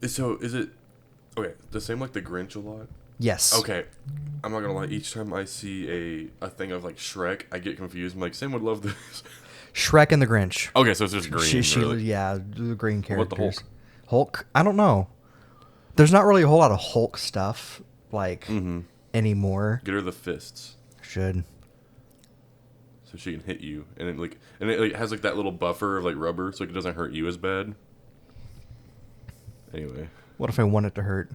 So is it okay? The same like the Grinch a lot. Yes. Okay, I'm not gonna lie. Each time I see a thing of like Shrek, I get confused. I'm like, Sam would love this. Shrek and the Grinch. Okay, so it's just green. Really. Yeah, the green What about the characters. Hulk? Hulk? I don't know. There's not really a whole lot of Hulk stuff like Mm-hmm. anymore. Get her the fists Should. so she can hit you, and it like has like that little buffer of like rubber, so it doesn't hurt you as bad. Anyway, What if I want it to hurt?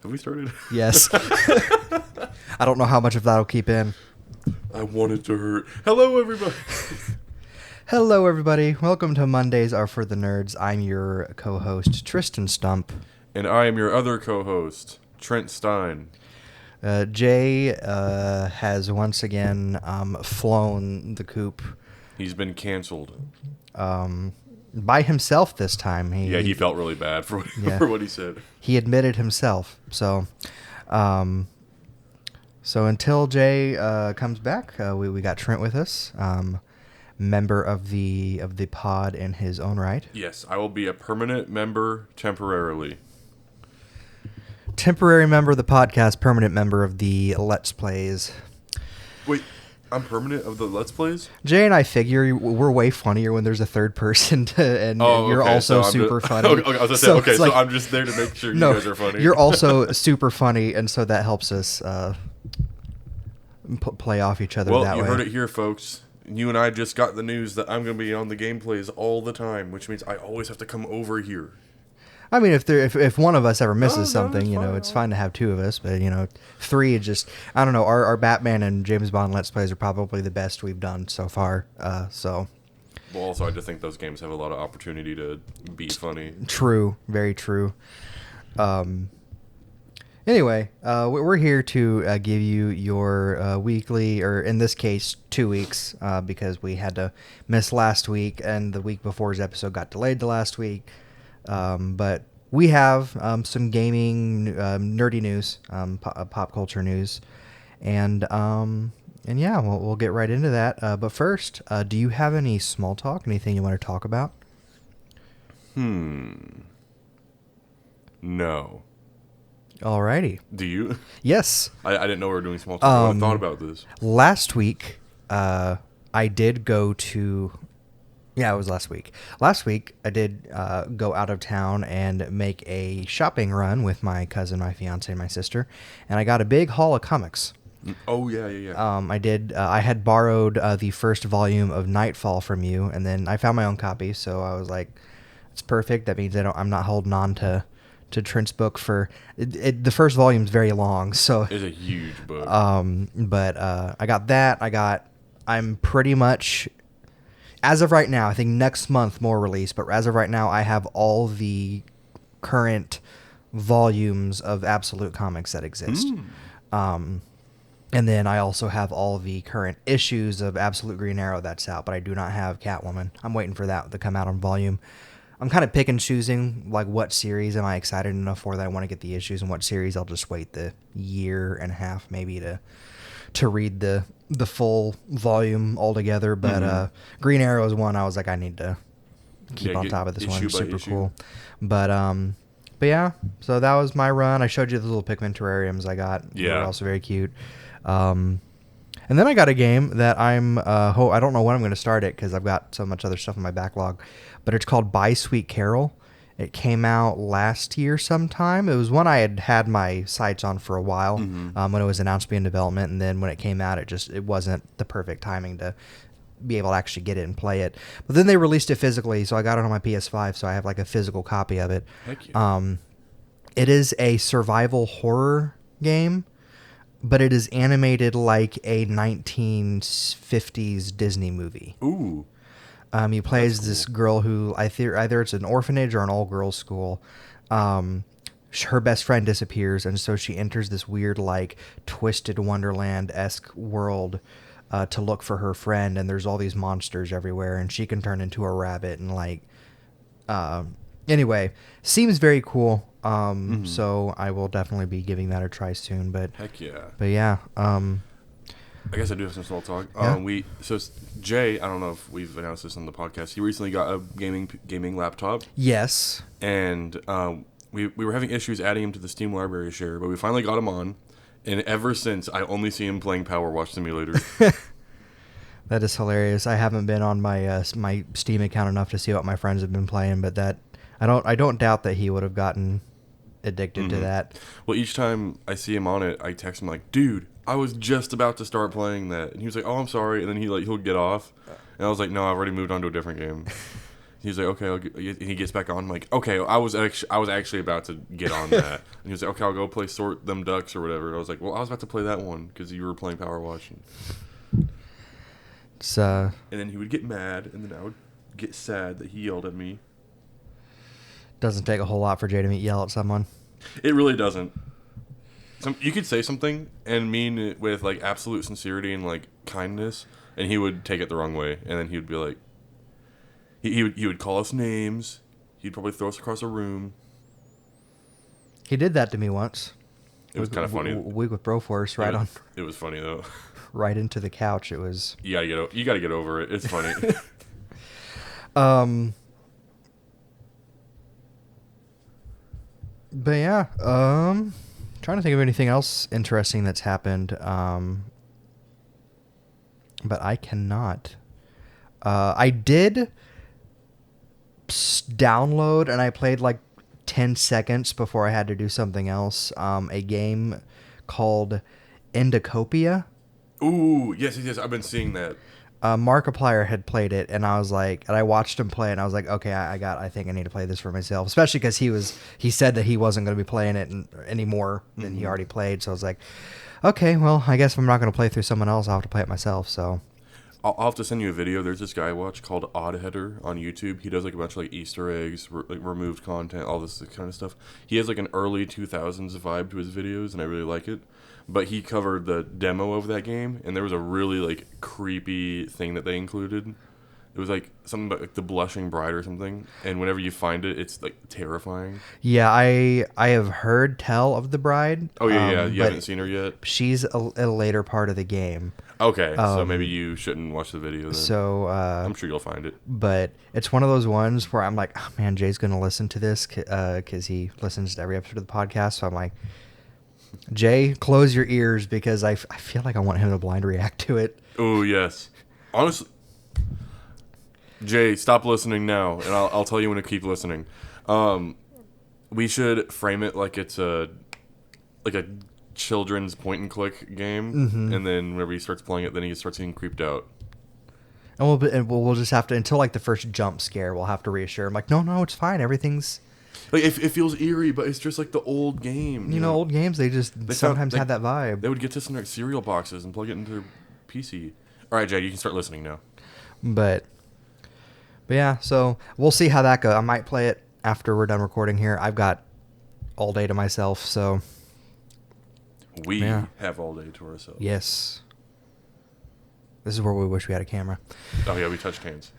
have we started? Yes. I don't know how much of that'll keep in. I want it to hurt. Hello, everybody. Hello, everybody. Welcome to Mondays Are for the Nerds. I'm your co-host, Tristan Stump. And I am your other co-host, Trent Stein. Jay has once again flown the coop. He's been canceled. By himself this time. He felt really bad for for what he said. He admitted himself. So until Jay comes back, we got Trent with us, member of the pod in his own right. Yes, I will be a permanent member temporarily. Temporary member of the podcast, permanent member of the Let's Plays. Wait, I'm permanent of the Let's Plays? Jay and I figure we're way funnier when there's a third person, and you're okay, also so super funny. Okay, I was gonna say, okay, so like, I'm just there to make sure you no, guys are funny. You're also super funny, and so that helps us play off each other that way. Well, you heard it here, folks. You and I just got the news that I'm going to be on the gameplays all the time, which means I always have to come over here. I mean, if one of us ever misses something, it's it's fine to have two of us, but three just, I don't know. Our Batman and James Bond Let's Plays are probably the best we've done so far. Well, also, I just think those games have a lot of opportunity to be funny. True, very true. Anyway, we're here to give you your weekly, or in this case, 2 weeks, because we had to miss last week, and the week before's episode got delayed to last week. But we have some gaming, nerdy news, pop culture news, and yeah, we'll get right into that. But first, do you have any small talk? Anything you want to talk about? No. Alrighty. Do you? Yes. I didn't know we were doing small talk. I thought about this. Last week, I did go to... Yeah, it was last week. Last week, I did go out of town and make a shopping run with my cousin, my fiance, and my sister, and I got a big haul of comics. Oh, yeah. I did. I had borrowed the first volume of Nightfall from you, and then I found my own copy, so I was like, it's perfect. That means I'm not holding on to Trent's book for... the first volume's very long, so... It's a huge book. But I got that. I'm pretty much... As of right now, I think next month more release, but as of right now, I have all the current volumes of Absolute Comics that exist. And then I also have all the current issues of Absolute Green Arrow that's out, but I do not have Catwoman. I'm waiting for that to come out on volume. I'm kind of pick and choosing, like, what series am I excited enough for that I want to get the issues, and what series I'll just wait the year and a half maybe to read the full volume altogether. But Green Arrow is one I was like, I need to keep on top of this one. It's super cool. But yeah, so that was my run. I showed you the little Pikmin terrariums I got. Yeah. They were also very cute. And then I got a game that I don't know when I'm going to start it because I've got so much other stuff in my backlog, but it's called Bye Sweet Carol. It came out last year sometime. It was one I had my sights on for a while when it was announced to be in development, and then when it came out, it wasn't the perfect timing to be able to actually get it and play it. But then they released it physically, so I got it on my PS5, so I have like a physical copy of it. Heck yeah. It is a survival horror game, but it is animated like a 1950s Disney movie. Ooh. He plays this girl who either it's an orphanage or an all-girls school. Her best friend disappears, and so she enters this weird, like, twisted Wonderland-esque world to look for her friend, and there's all these monsters everywhere, and she can turn into a rabbit, and, like... Anyway, seems very cool, so I will definitely be giving that a try soon, but... Heck yeah. But yeah, I guess I do have some small talk. Yeah. Jay, I don't know if we've announced this on the podcast. He recently got a gaming laptop, Yes. and we were having issues adding him to the Steam library share, but we finally got him on. And ever since, I only see him playing Power Wash Simulator. That is hilarious. I haven't been on my my Steam account enough to see what my friends have been playing, but that I don't doubt that he would have gotten addicted to that. Well, each time I see him on it, I text him like, "Dude, I was just about to start playing that," and he was like, "Oh, I'm sorry," and then he'll get off, and I was like, "No, I've already moved on to a different game." He's like, "Okay," and he gets back on. I'm like, "Okay, I was actually about to get on that," and he was like, "Okay, I'll go play Sort Them Ducks or whatever." And I was like, "Well, I was about to play that one because you were playing Power Wash." And then he would get mad, and then I would get sad that he yelled at me. Doesn't take a whole lot for Jay to yell at someone. It really doesn't. You could say something and mean it with like absolute sincerity and like kindness, and he would take it the wrong way, and then he would be like, he would call us names. He'd probably throw us across a room. He did that to me once. It was kind of funny. Week with Broforce, It was funny though. Right into the couch. It was. You gotta get over it. It's funny. But yeah, trying to think of anything else interesting that's happened. But I cannot. I did download and I played like 10 seconds before I had to do something else. A game called Endocopia. Ooh, yes. I've been seeing that. Markiplier had played it, and I was like, and I watched him play, and I was like, okay, I think I need to play this for myself, especially because he said that he wasn't going to be playing it anymore than he already played. So I was like, okay, well, I guess if I'm not going to play through someone else, I'll have to play it myself. So I'll have to send you a video. There's this guy I watch called Oddheader on YouTube. He does like a bunch of like Easter eggs, like removed content, all this kind of stuff. He has like an early 2000s vibe to his videos, and I really like it. But he covered the demo of that game, and there was a really like creepy thing that they included. It was like something about like the blushing bride or something, and whenever you find it, it's like terrifying. yeah, I have heard tell of the bride. Oh yeah. You haven't seen her yet. She's a later part of the game. Okay, so maybe you shouldn't watch the video then. So I'm sure you'll find it. But it's one of those ones where I'm like, oh man, Jay's gonna listen to this because he listens to every episode of the podcast. So I'm like, Jay, close your ears because I feel like I want him to blind react to it. Oh yes, honestly, Jay, stop listening now, and I'll tell you when to keep listening. We should frame it like it's a children's point and click game, and then whenever he starts playing it, then he starts getting creeped out. And we'll just have to, until like the first jump scare, we'll have to reassure him like, no, it's fine, everything's. Like it feels eerie, but it's just like the old game. You know, old games they sometimes have that vibe. They would get this in their cereal boxes and plug it into their PC. All right, Jay, you can start listening now. But yeah, so we'll see how that goes. I might play it after we're done recording here. I've got all day to myself, so we have all day to ourselves. Yes. This is where we wish we had a camera. Oh yeah, we touched hands.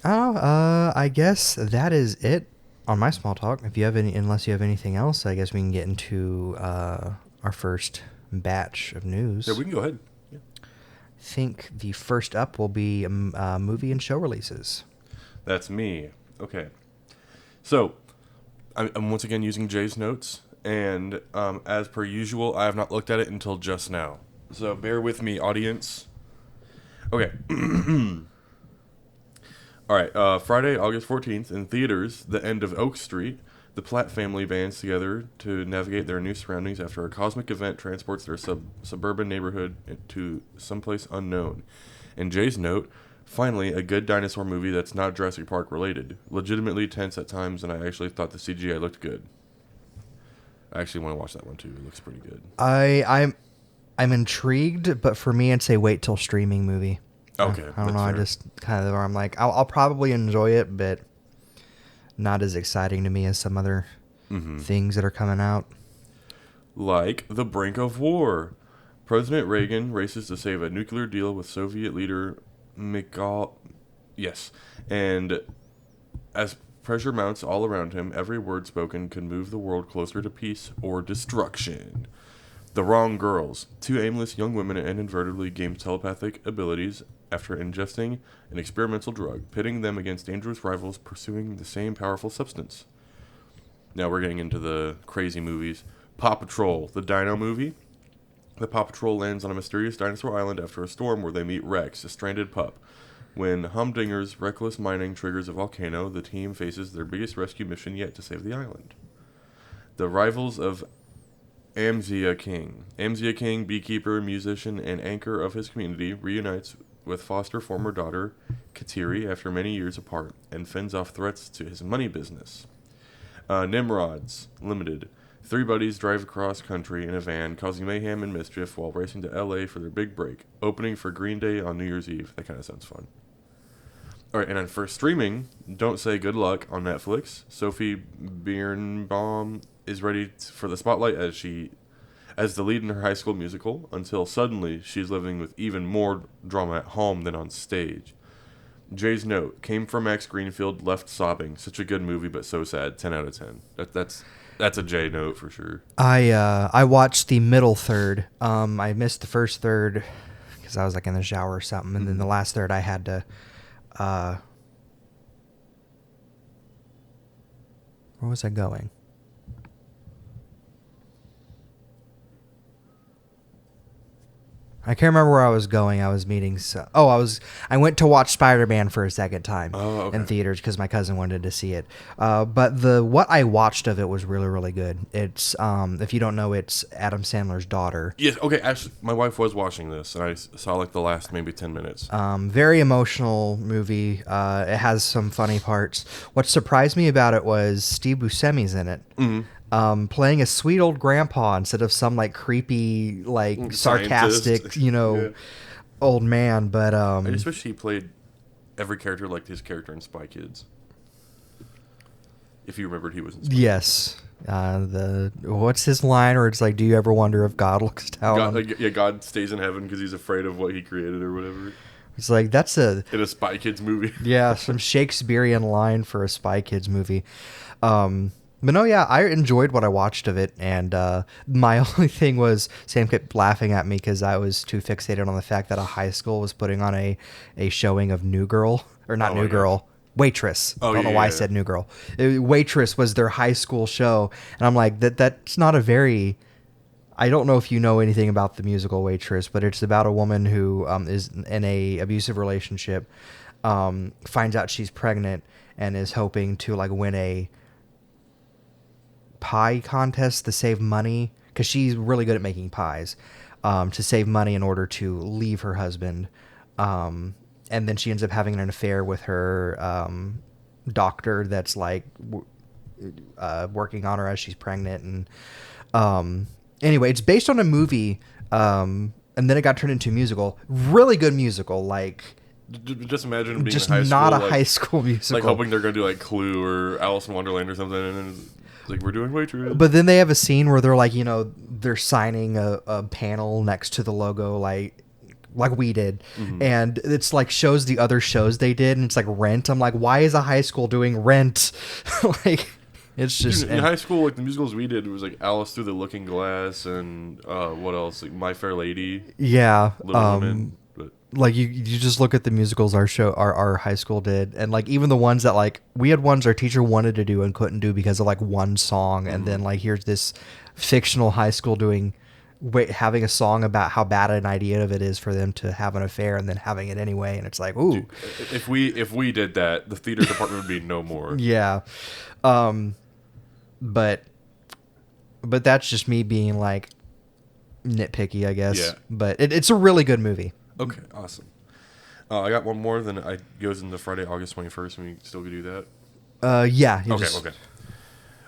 I guess that is it on my small talk. Unless you have anything else, I guess we can get into our first batch of news. Yeah, we can go ahead. Yeah. I think the first up will be movie and show releases. That's me. Okay. So, I'm once again using Jay's notes, and as per usual, I have not looked at it until just now. So bear with me, audience. Okay. All right, Friday, August 14th, in theaters, The End of Oak Street, the Platt family bands together to navigate their new surroundings after a cosmic event transports their suburban neighborhood to someplace unknown. In Jay's note, finally, a good dinosaur movie that's not Jurassic Park related. Legitimately tense at times, and I actually thought the CGI looked good. I actually want to watch that one, too. It looks pretty good. I'm intrigued, but for me, I'd say wait till streaming movie. Okay. I don't know. Fair. I just kind of, I'm like, I'll probably enjoy it, but not as exciting to me as some other things that are coming out. Like The Brink of War. President Reagan races to save a nuclear deal with Soviet leader Mikhail. Yes. And as pressure mounts all around him, every word spoken can move the world closer to peace or destruction. The Wrong Girls. Two aimless young women inadvertently gain telepathic abilities after ingesting an experimental drug, pitting them against dangerous rivals pursuing the same powerful substance. Now we're getting into the crazy movies. Paw Patrol, the Dino movie. The Paw Patrol lands on a mysterious dinosaur island after a storm where they meet Rex, a stranded pup. When Humdinger's reckless mining triggers a volcano, the team faces their biggest rescue mission yet to save the island. The Rivals of Amzia King. Amzia King, beekeeper, musician, and anchor of his community, reunites with foster former daughter Kateri after many years apart and fends off threats to his money business. Nimrods Limited. Three buddies drive across country in a van, causing mayhem and mischief while racing to LA for their big break, opening for Green Day on New Year's Eve. That kind of sounds fun. Alright, and then for streaming, Don't Say Good Luck on Netflix. Sophie Birnbaum is ready for the spotlight as the lead in her High School Musical, until suddenly she's living with even more drama at home than on stage. Jay's note, came from Max Greenfield, left sobbing. Such a good movie, but so sad. 10 out of 10. That's a Jay note for sure. I watched the middle third. I missed the first third because I was like in the shower or something, and then the last third I had to. Where was I going? I can't remember where I was going. I was meeting. I went to watch Spider-Man for a second time in theaters because my cousin wanted to see it. But what I watched of it was really, really good. It's if you don't know, it's Adam Sandler's daughter. Yes. Okay. Actually, my wife was watching this, and I saw like the last maybe 10 minutes. Very emotional movie. It has some funny parts. What surprised me about it was Steve Buscemi's in it. Mm-hmm. Playing a sweet old grandpa instead of some like creepy, like sarcastic, old man. But I just wish he played every character like his character in Spy Kids. If you remembered he was in Spy Yes. What's his line? Or it's like, do you ever wonder if God looks down? God stays in heaven because he's afraid of what he created or whatever. It's like in a Spy Kids movie. Yeah, some Shakespearean line for a Spy Kids movie. But no, yeah, I enjoyed what I watched of it, and my only thing was Sam kept laughing at me because I was too fixated on the fact that a high school was putting on a showing of New Girl, or not New Girl, Waitress. I don't know why I said New Girl. Waitress was their high school show, and I'm like, that's not a very... I don't know if you know anything about the musical Waitress, but it's about a woman who is in a abusive relationship, finds out she's pregnant, and is hoping to like win a pie contest to save money, because she's really good at making pies, to save money in order to leave her husband, and then she ends up having an affair with her doctor that's like working on her as she's pregnant. And anyway, it's based on a movie, and then it got turned into a musical. Really good musical. Like, just imagine being just in high school, not a high school musical. Like hoping they're gonna do like Clue or Alice in Wonderland or something, and then it's like, we're doing Waitress. But then they have a scene where they're like, they're signing a panel next to the logo, like we did. Mm-hmm. And it's like shows the other shows they did, and it's like Rent. I'm like, why is a high school doing Rent? Like, it's just... in high school, like the musicals we did, it was like Alice Through the Looking Glass, and what else? Like My Fair Lady. Yeah. Little Women. Like you just look at the musicals our high school did, and like even the ones that like we had ones our teacher wanted to do and couldn't do because of like one song, and then like here's this fictional high school having a song about how bad an idea of it is for them to have an affair, and then having it anyway, and it's like, ooh. Dude, if we did that, the theater department would be no more. Yeah. But that's just me being like nitpicky, I guess. Yeah. But it's a really good movie. Okay, awesome. I got one more, then it goes into Friday, August 21st, and we still could do that? Yeah. Okay.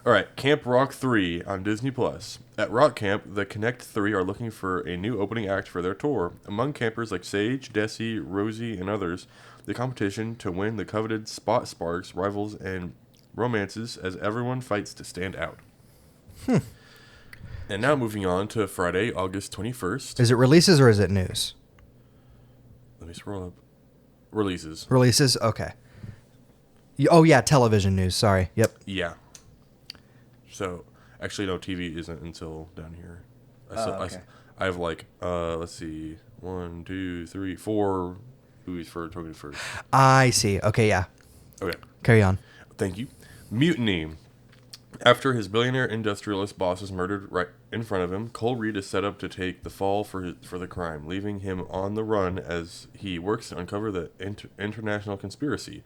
All right, Camp Rock 3 on Disney+. At Rock Camp, the Connect 3 are looking for a new opening act for their tour. Among campers like Sage, Desi, Rosie, and others, the competition to win the coveted spot sparks, rivals, and romances as everyone fights to stand out. And now moving on to Friday, August 21st. Is it releases or is it news? Let me scroll up. Releases. Releases? Okay. Oh, yeah, television news. Sorry. Yep. Yeah. So, actually, no, TV isn't until down here. I, Oh, still, okay. I have like let's see, 4 movies for Tokyo First. I see. Okay, yeah. Okay, Carry on. thank you. Mutiny. After his billionaire industrialist boss is murdered right in front of him, Cole Reed is set up to take the fall for the crime, leaving him on the run as he works to uncover the international conspiracy.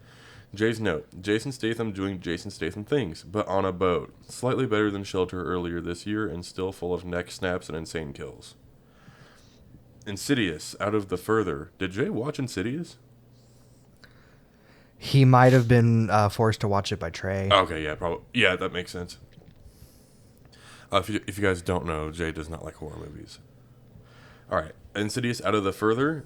Jay's note: Jason Statham doing Jason Statham things, but on a boat. Slightly better than Shelter earlier this year, and still full of neck snaps and insane kills. Insidious, out of the further. Did Jay watch Insidious? He might have been forced to watch it by Trey. Okay, yeah, probably. Yeah, that makes sense. If you guys don't know, Jay does not like horror movies. All right, Insidious, out of the further.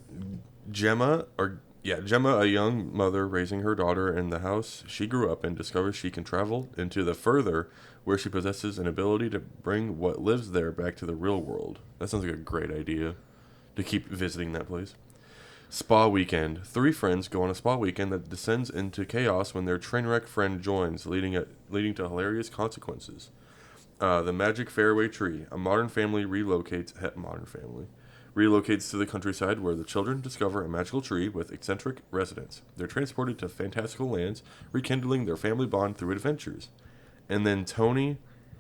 Gemma, a young mother raising her daughter in the house she grew up in, discovers she can travel into the further, where she possesses an ability to bring what lives there back to the real world. That sounds like a great idea, to keep visiting that place. Spa weekend. 3 friends go on a spa weekend that descends into chaos when their train wreck friend joins, leading to hilarious consequences. The Magic Fairway Tree. A modern family relocates to the countryside where the children discover a magical tree with eccentric residents. They're transported to fantastical lands, rekindling their family bond through adventures. And then Tony,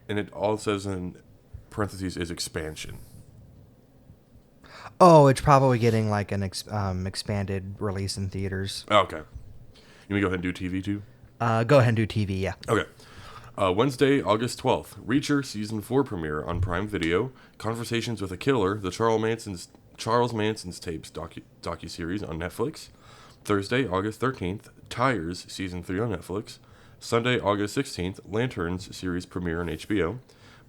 and it all says in parentheses, is expansion. Oh, it's probably getting like an expanded release in theaters. Okay. You want me to go ahead and do TV too? Go ahead and do TV, yeah. Okay. Wednesday, August 12th. Reacher Season 4 premiere on Prime Video. Conversations with a Killer, the Charles Manson's Tapes docuseries on Netflix. Thursday, August 13th. Tires Season 3 on Netflix. Sunday, August 16th. Lanterns series premiere on HBO.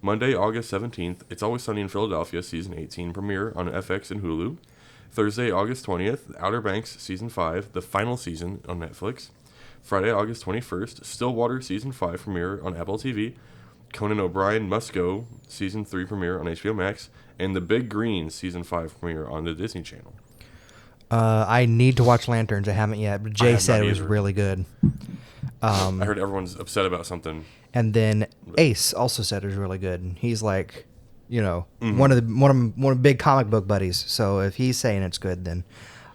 Monday, August 17th. It's Always Sunny in Philadelphia Season 18 premiere on FX and Hulu. Thursday, August 20th. Outer Banks Season 5, the final season on Netflix. Friday, August 21st, Stillwater Season 5 premiere on Apple TV, Conan O'Brien Must Go Season 3 premiere on HBO Max, and The Big Green Season 5 premiere on the Disney Channel. I need to watch Lanterns. I haven't yet, but Jay said it was really good. I heard everyone's upset about something. And then Ace also said it was really good. He's like, one of the big comic book buddies. So if he's saying it's good, then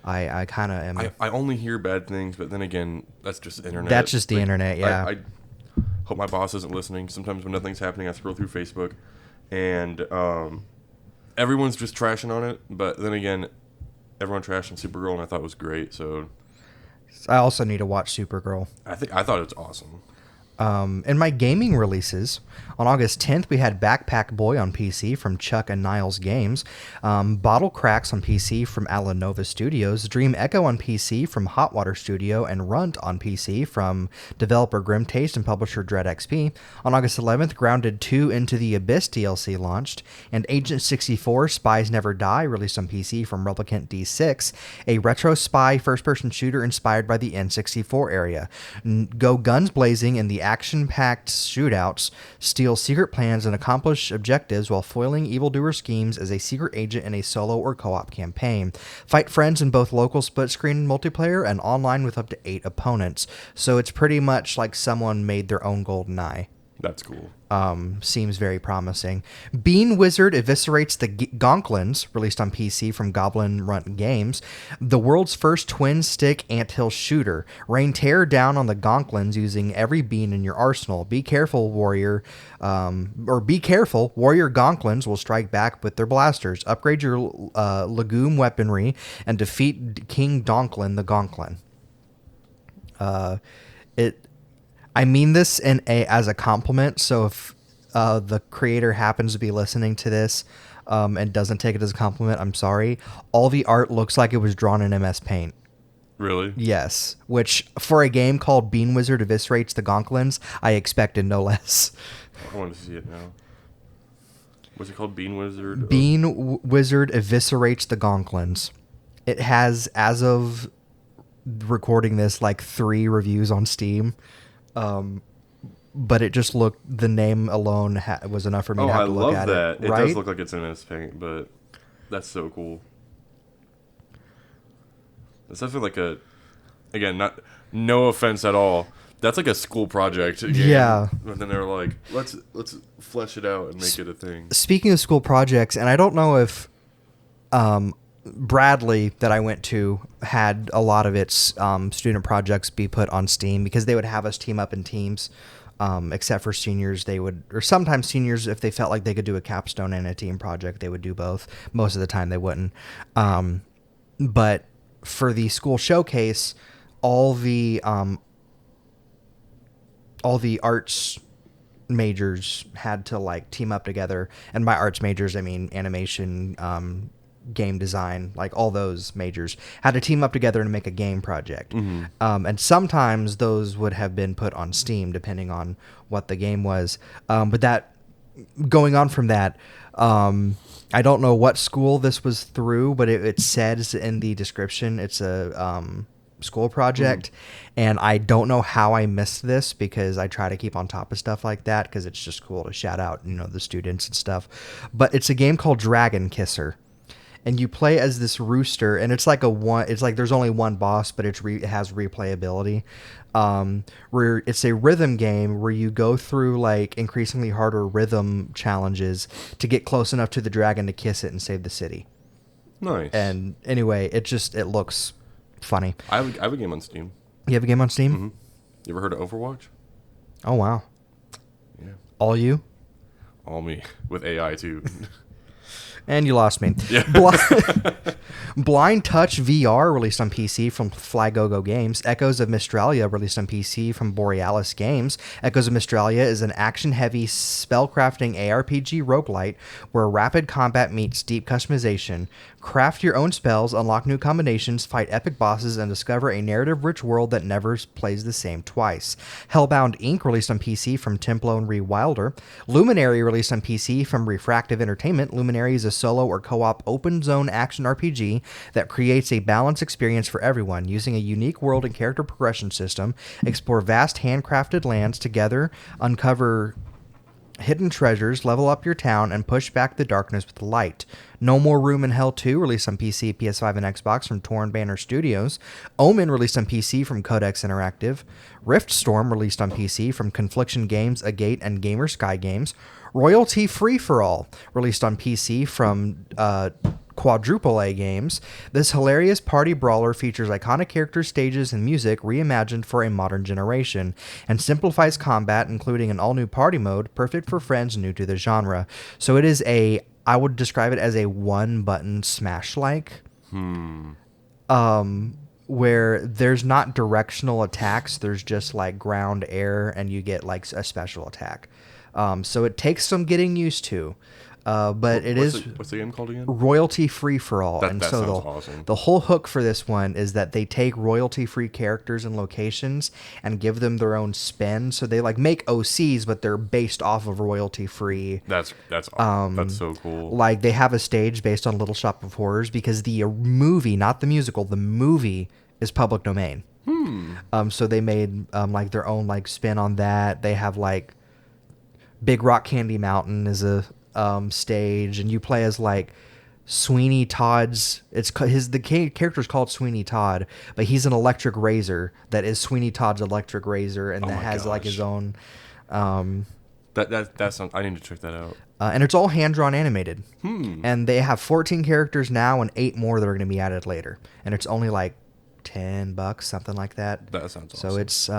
I kind of am. I only hear bad things, but then again, that's just internet. That's just the internet, yeah. I hope my boss isn't listening. Sometimes when nothing's happening, I scroll through Facebook, and everyone's just trashing on it. But then again, everyone trashed on Supergirl, and I thought it was great. So I also need to watch Supergirl. I thought it was awesome. In my gaming releases, on August 10th, we had Backpack Boy on PC from Chuck and Niles Games, Bottle Cracks on PC from Alanova Studios, Dream Echo on PC from Hot Water Studio, and Runt on PC from developer Grim Taste and publisher Dread XP. On August 11th, Grounded 2 Into the Abyss DLC launched, and Agent 64 Spies Never Die released on PC from Replicant D6, a retro spy first-person shooter inspired by the N64 area. Go guns blazing in the action-packed shootouts, steal secret plans and accomplish objectives while foiling evildoer schemes as a secret agent in a solo or co-op campaign. Fight friends in both local split-screen multiplayer and online with up to 8 opponents. So it's pretty much like someone made their own GoldenEye. That's cool. Seems very promising. Bean Wizard Eviscerates the Gonklins, released on PC from Goblin Runt Games. The world's first twin-stick anthill shooter. Rain terror down on the Gonklins using every bean in your arsenal. Be careful, warrior. Be careful, warrior Gonklins will strike back with their blasters. Upgrade your legume weaponry and defeat King Donklin the Gonklin. I mean this as a compliment, so if the creator happens to be listening to this and doesn't take it as a compliment, I'm sorry. All the art looks like it was drawn in MS Paint. Really? Yes, which for a game called Bean Wizard Eviscerates the Gonklins, I expected no less. I want to see it now. What's it called? Bean Wizard? Wizard Eviscerates the Gonklins. It has, as of recording this, like 3 reviews on Steam. But it just looked, the name alone was enough for me to have to look at it. Oh, I love that. It right? does look like it's in MS Paint, but that's so cool. It's definitely like no offense at all That's like a school project game. Yeah. And then they're like, let's flesh it out and make it a thing. Speaking of school projects, and I don't know if Bradley that I went to had a lot of its student projects be put on Steam because they would have us team up in teams. Except for seniors, they would, or sometimes seniors, if they felt like they could do a capstone and a team project, they would do both. Most of the time, they wouldn't. But for the school showcase, all the arts majors had to like team up together, and by arts majors I mean animation, game design, like all those majors had to team up together and make a game project. And sometimes those would have been put on Steam depending on what the game was. But that going on from that, I don't know what school this was through, but it says in the description it's a school project, and I don't know how I missed this because I try to keep on top of stuff like that because it's just cool to shout out, the students and stuff. But it's a game called Dragon Kisser, and you play as this rooster, and it's like there's only one boss, but it has replayability. Where it's a rhythm game where you go through like increasingly harder rhythm challenges to get close enough to the dragon to kiss it and save the city. Nice. And anyway, it looks funny. I have a game on Steam. You have a game on Steam? Mm-hmm. You ever heard of Overwatch? Oh, wow. Yeah. All you? All me. With AI, too. And you lost me. Yeah. Blind Touch VR released on PC from Flygogo Games. Echoes of Mistralia released on PC from Borealis Games. Echoes of Mistralia is an action-heavy spellcrafting ARPG roguelite where rapid combat meets deep customization. Craft your own spells, unlock new combinations, fight epic bosses, and discover a narrative-rich world that never plays the same twice. Hellbound Inc. released on PC from Templo and Rewilder. Luminary released on PC from Refractive Entertainment. Luminary is a solo or co-op open zone action RPG that creates a balanced experience for everyone. Using a unique world and character progression system, explore vast handcrafted lands together, uncover hidden treasures, level up your town, and push back the darkness with light. No More Room in Hell 2 released on PC, PS5, and Xbox from Torn Banner Studios. Omen released on PC from Codex Interactive. Rift Storm released on PC from Confliction Games, Agate, and Gamer Sky Games. Royalty Free for All released on PC from Quadruple A Games. This hilarious party brawler features iconic characters, stages, and music reimagined for a modern generation, and simplifies combat, including an all-new party mode, perfect for friends new to the genre. So it is I would describe it as a one-button Smash-like. Where there's not directional attacks, there's just like ground, air, and you get like a special attack. So it takes some getting used to. But what's the game called again? Royalty Free for All. That sounds awesome. The whole hook for this one is that they take royalty-free characters and locations and give them their own spin. So they like make OCs, but they're based off of royalty-free. That's awesome. That's so cool. Like they have a stage based on Little Shop of Horrors because the movie, not the musical, the movie is public domain. So they made like their own like spin on that. They have like Big Rock Candy Mountain is a stage, and you play as like Sweeney Todd's. The character's called Sweeney Todd, but he's an electric razor that is Sweeney Todd's electric razor, and that has like his own. That sounds. I need to check that out. And it's all hand drawn animated, and they have 14 characters now and 8 more that are going to be added later, and it's only like $10, something like that. That sounds so awesome. It's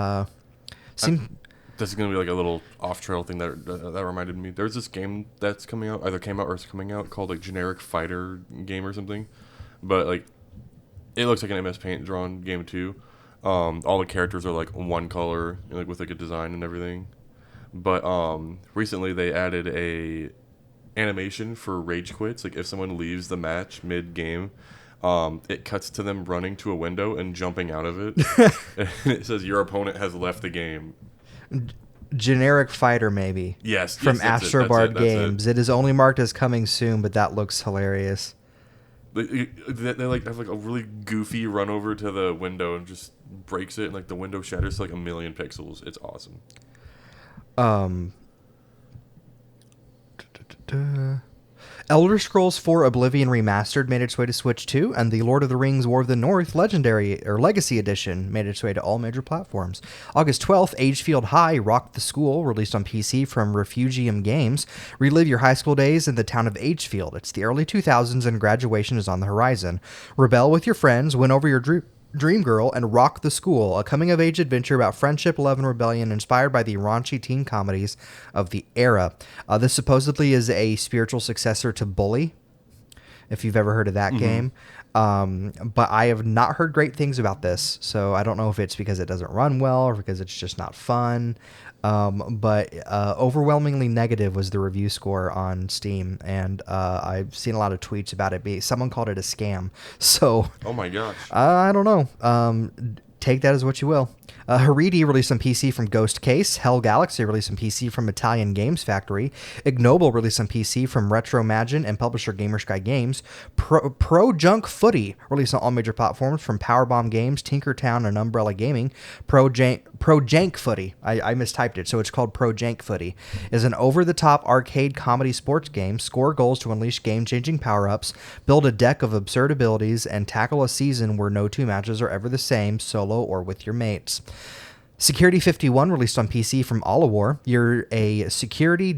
This is gonna be like a little off-trail thing that reminded me. There's this game that's coming out, either came out or is coming out, called like Generic Fighter game or something. But like, it looks like an MS Paint drawn game too. All the characters are like one color, like with like a design and everything. But recently they added a animation for rage quits. Like if someone leaves the match mid-game, it cuts to them running to a window and jumping out of it. And it says your opponent has left the game. Generic Fighter, maybe. Yes. From That's Astrobard it. Games. It is only marked as coming soon, but that looks hilarious. They like have like a really goofy run over to the window and just breaks it, and like the window shatters to like 1,000,000 pixels. It's awesome. Elder Scrolls 4 Oblivion Remastered made its way to Switch 2, and the Lord of the Rings War of the North Legendary or Legacy Edition made its way to all major platforms. August 12th, Agefield High Rocked the School, released on PC from Refugium Games. Relive your high school days in the town of Agefield. It's the early 2000s and graduation is on the horizon. Rebel with your friends, win over your Dream Girl, and Rock the School, a coming-of-age adventure about friendship, love, and rebellion inspired by the raunchy teen comedies of the era. This supposedly is a spiritual successor to Bully, if you've ever heard of that game. But I have not heard great things about this, so I don't know if it's because it doesn't run well or because it's just not fun. But overwhelmingly negative was the review score on Steam, and I've seen a lot of tweets about it. Someone called it a scam, so Oh my gosh. I don't know. Take that as what you will. Haridi released on PC from Ghost Case. Hell Galaxy released on PC from Italian Games Factory. Ignoble released on PC from Retro Magin and publisher Gamer Sky Games. Pro Junk Footy released on all major platforms from Powerbomb Games, Tinkertown, and Umbrella Gaming. Pro Jank Footy, I mistyped it, so it's called Pro Jank Footy, is an over-the-top arcade comedy sports game. Score goals to unleash game-changing power-ups, build a deck of absurd abilities, and tackle a season where no two matches are ever the same, solo or with your mates. Security 51 released on PC from Allawar. You're a security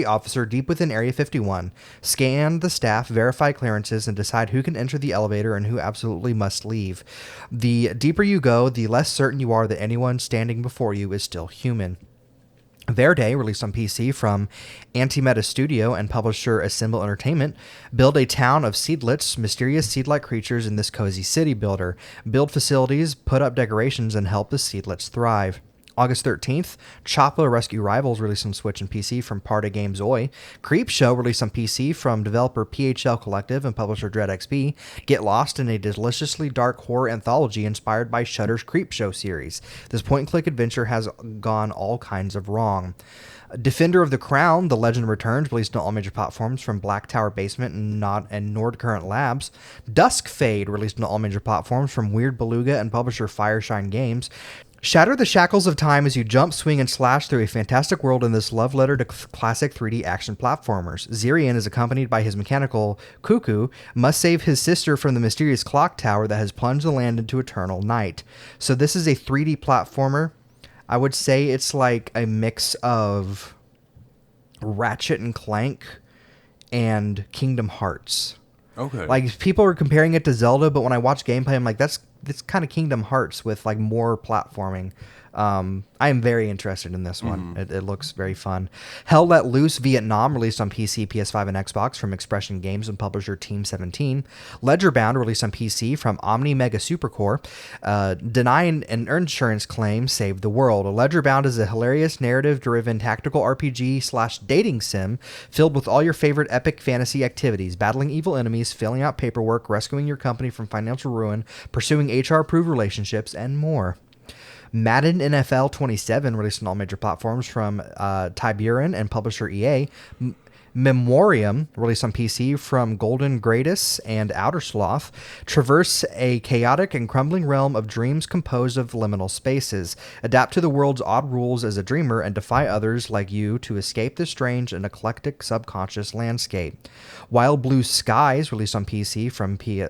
officer deep within Area 51. Scan the staff, verify clearances, and decide who can enter the elevator and who absolutely must leave. The deeper you go, the less certain you are that anyone standing before you is still human. Verde, released on PC from Antimeta Studio and publisher Assemble Entertainment. Build a town of seedlets, mysterious seed-like creatures in this cozy city builder. Build facilities, put up decorations, and help the seedlets thrive. August 13th, Choppa Rescue Rivals released on Switch and PC from Parta Games Oi. Creep Show released on PC from developer PHL Collective and publisher Dread XP. Get lost in a deliciously dark horror anthology inspired by Shudder's Creep Show series. This point-and-click adventure has gone all kinds of wrong. Defender of the Crown, The Legend Returns, released on all major platforms from Black Tower Basement and Nord Current Labs. Dusk Fade, released on all major platforms from Weird Beluga and publisher Fireshine Games. Shatter the shackles of time as you jump, swing, and slash through a fantastic world in this love letter to classic 3D action platformers. Zirian is accompanied by his mechanical Cuckoo, must save his sister from the mysterious clock tower that has plunged the land into eternal night. So this is a 3D platformer. I would say it's like a mix of Ratchet and Clank and Kingdom Hearts. Okay. Like, people are comparing it to Zelda, but when I watch gameplay, I'm like, that's kind of Kingdom Hearts with like more platforming. I am very interested in this one. It looks very fun. Hell Let Loose Vietnam, released on PC, PS5, and Xbox from Expression Games and publisher Team 17. Ledger Bound, released on PC from Omni Mega Supercore. Deny an insurance claim, save the world. Ledger Bound is a hilarious narrative-driven tactical RPG/dating sim filled with all your favorite epic fantasy activities: battling evil enemies, filling out paperwork, rescuing your company from financial ruin, pursuing HR-approved relationships, and more. Madden NFL 27, released on all major platforms from Tiburon and publisher EA. Memoriam, released on PC from Golden Gradus and Outer Sloth. Traverse a chaotic and crumbling realm of dreams composed of liminal spaces. Adapt to the world's odd rules as a dreamer and defy others like you to escape the strange and eclectic subconscious landscape. Wild Blue Skies, released on PC from PC,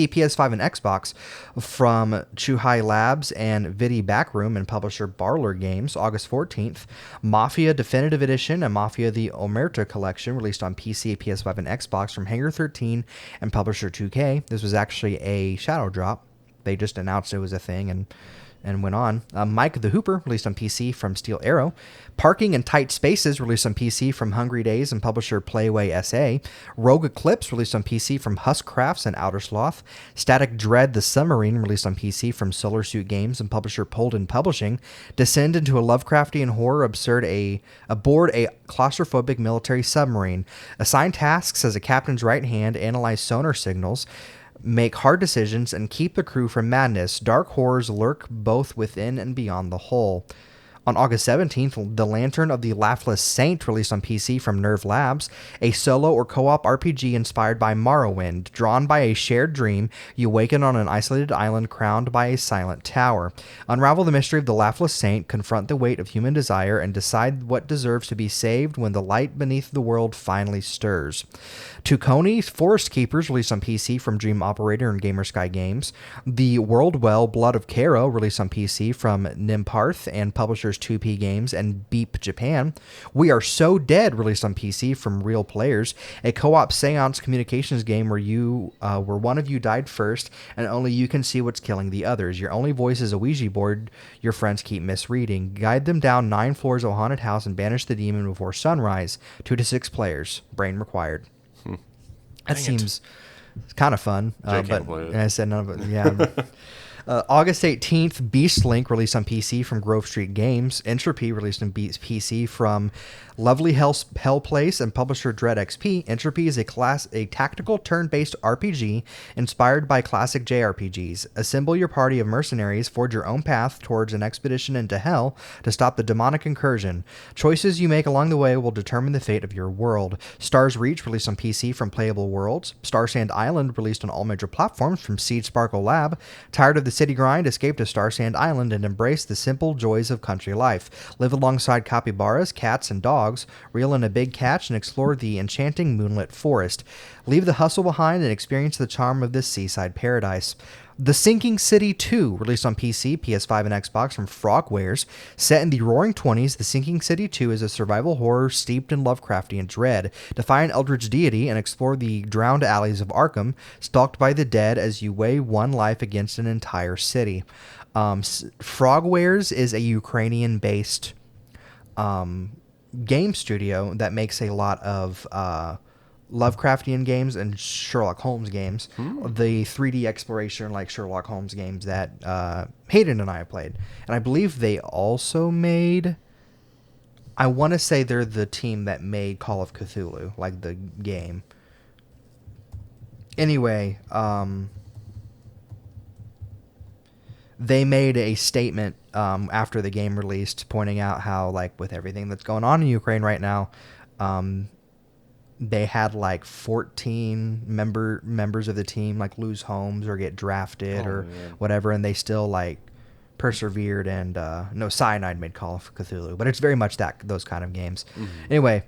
PS5, and Xbox from Chuhai Labs and Vidi Backroom and publisher Barler Games, August 14th. Mafia Definitive Edition and Mafia the Omerta Collection, released on PC, PS5, and Xbox from Hangar 13 and publisher 2K. This was actually a shadow drop. They just announced it was a thing and went on. Mike the Hooper, released on PC from Steel Arrow. Parking in Tight Spaces, released on PC from Hungry Days and publisher Playway SA. Rogue Eclipse, released on PC from Husk Crafts and Outer Sloth. Static Dread the Submarine, released on PC from Solar Suit Games and publisher Polden Publishing. Descend into a Lovecraftian horror aboard a claustrophobic military submarine. Assign tasks as a captain's right hand, analyze sonar signals, make hard decisions, and keep the crew from madness. Dark horrors lurk both within and beyond the hull. On August 17th, The Lantern of the Laughless Saint, released on PC from Nerve Labs, a solo or co-op RPG inspired by Morrowind. Drawn by a shared dream, you awaken on an isolated island crowned by a silent tower. Unravel the mystery of the Laughless Saint, confront the weight of human desire, and decide what deserves to be saved when the light beneath the world finally stirs. Tukoni Forest Keepers, released on PC from Dream Operator and Gamersky Games. The World Well Blood of Karo, released on PC from Nimparth and publishers 2P Games and Beep Japan. We Are So Dead, released on PC from Real Players, a co-op seance communications game where one of you died first and only you can see what's killing the others. Your only voice is a Ouija board your friends keep misreading. Guide them down 9 floors of a haunted house and banish the demon before sunrise. 2 to 6 players. Brain required. That seems kind of fun. But I said none of it. Yeah. August 18th, Beast Link, released on PC from Grove Street Games. Entropy, released on PC from Lovely Hell Place and publisher Dread XP. Entropy is a tactical turn-based RPG inspired by classic JRPGs. Assemble your party of mercenaries, forge your own path towards an expedition into hell to stop the demonic incursion. Choices you make along the way will determine the fate of your world. Stars Reach, released on PC from Playable Worlds. Star Sand Island, released on all major platforms from Seed Sparkle Lab. Tired of the city grind? Escape to Star Sand Island and embrace the simple joys of country life. Live alongside capybaras, cats, and dogs. Reel in a big catch and explore the enchanting moonlit forest. Leave the hustle behind and experience the charm of this seaside paradise. The Sinking City 2, released on PC, PS5, and Xbox from Frogwares. Set in the Roaring Twenties, The Sinking City 2 is a survival horror steeped in Lovecraftian dread. Defy an eldritch deity and explore the drowned alleys of Arkham, stalked by the dead as you weigh one life against an entire city. Frogwares is a Ukrainian-based game studio that makes a lot of Lovecraftian games and Sherlock Holmes games. The 3D exploration like Sherlock Holmes games that Hayden and I have played. And I believe they also made... I want to say they're the team that made Call of Cthulhu, like the game. Anyway, they made a statement after the game released, pointing out how, like, with everything that's going on in Ukraine right now, they had like 14 members of the team like lose homes or get drafted whatever, and they still like persevered. And no, Cyanide made Call of Cthulhu, but it's very much those kind of games. Anyway,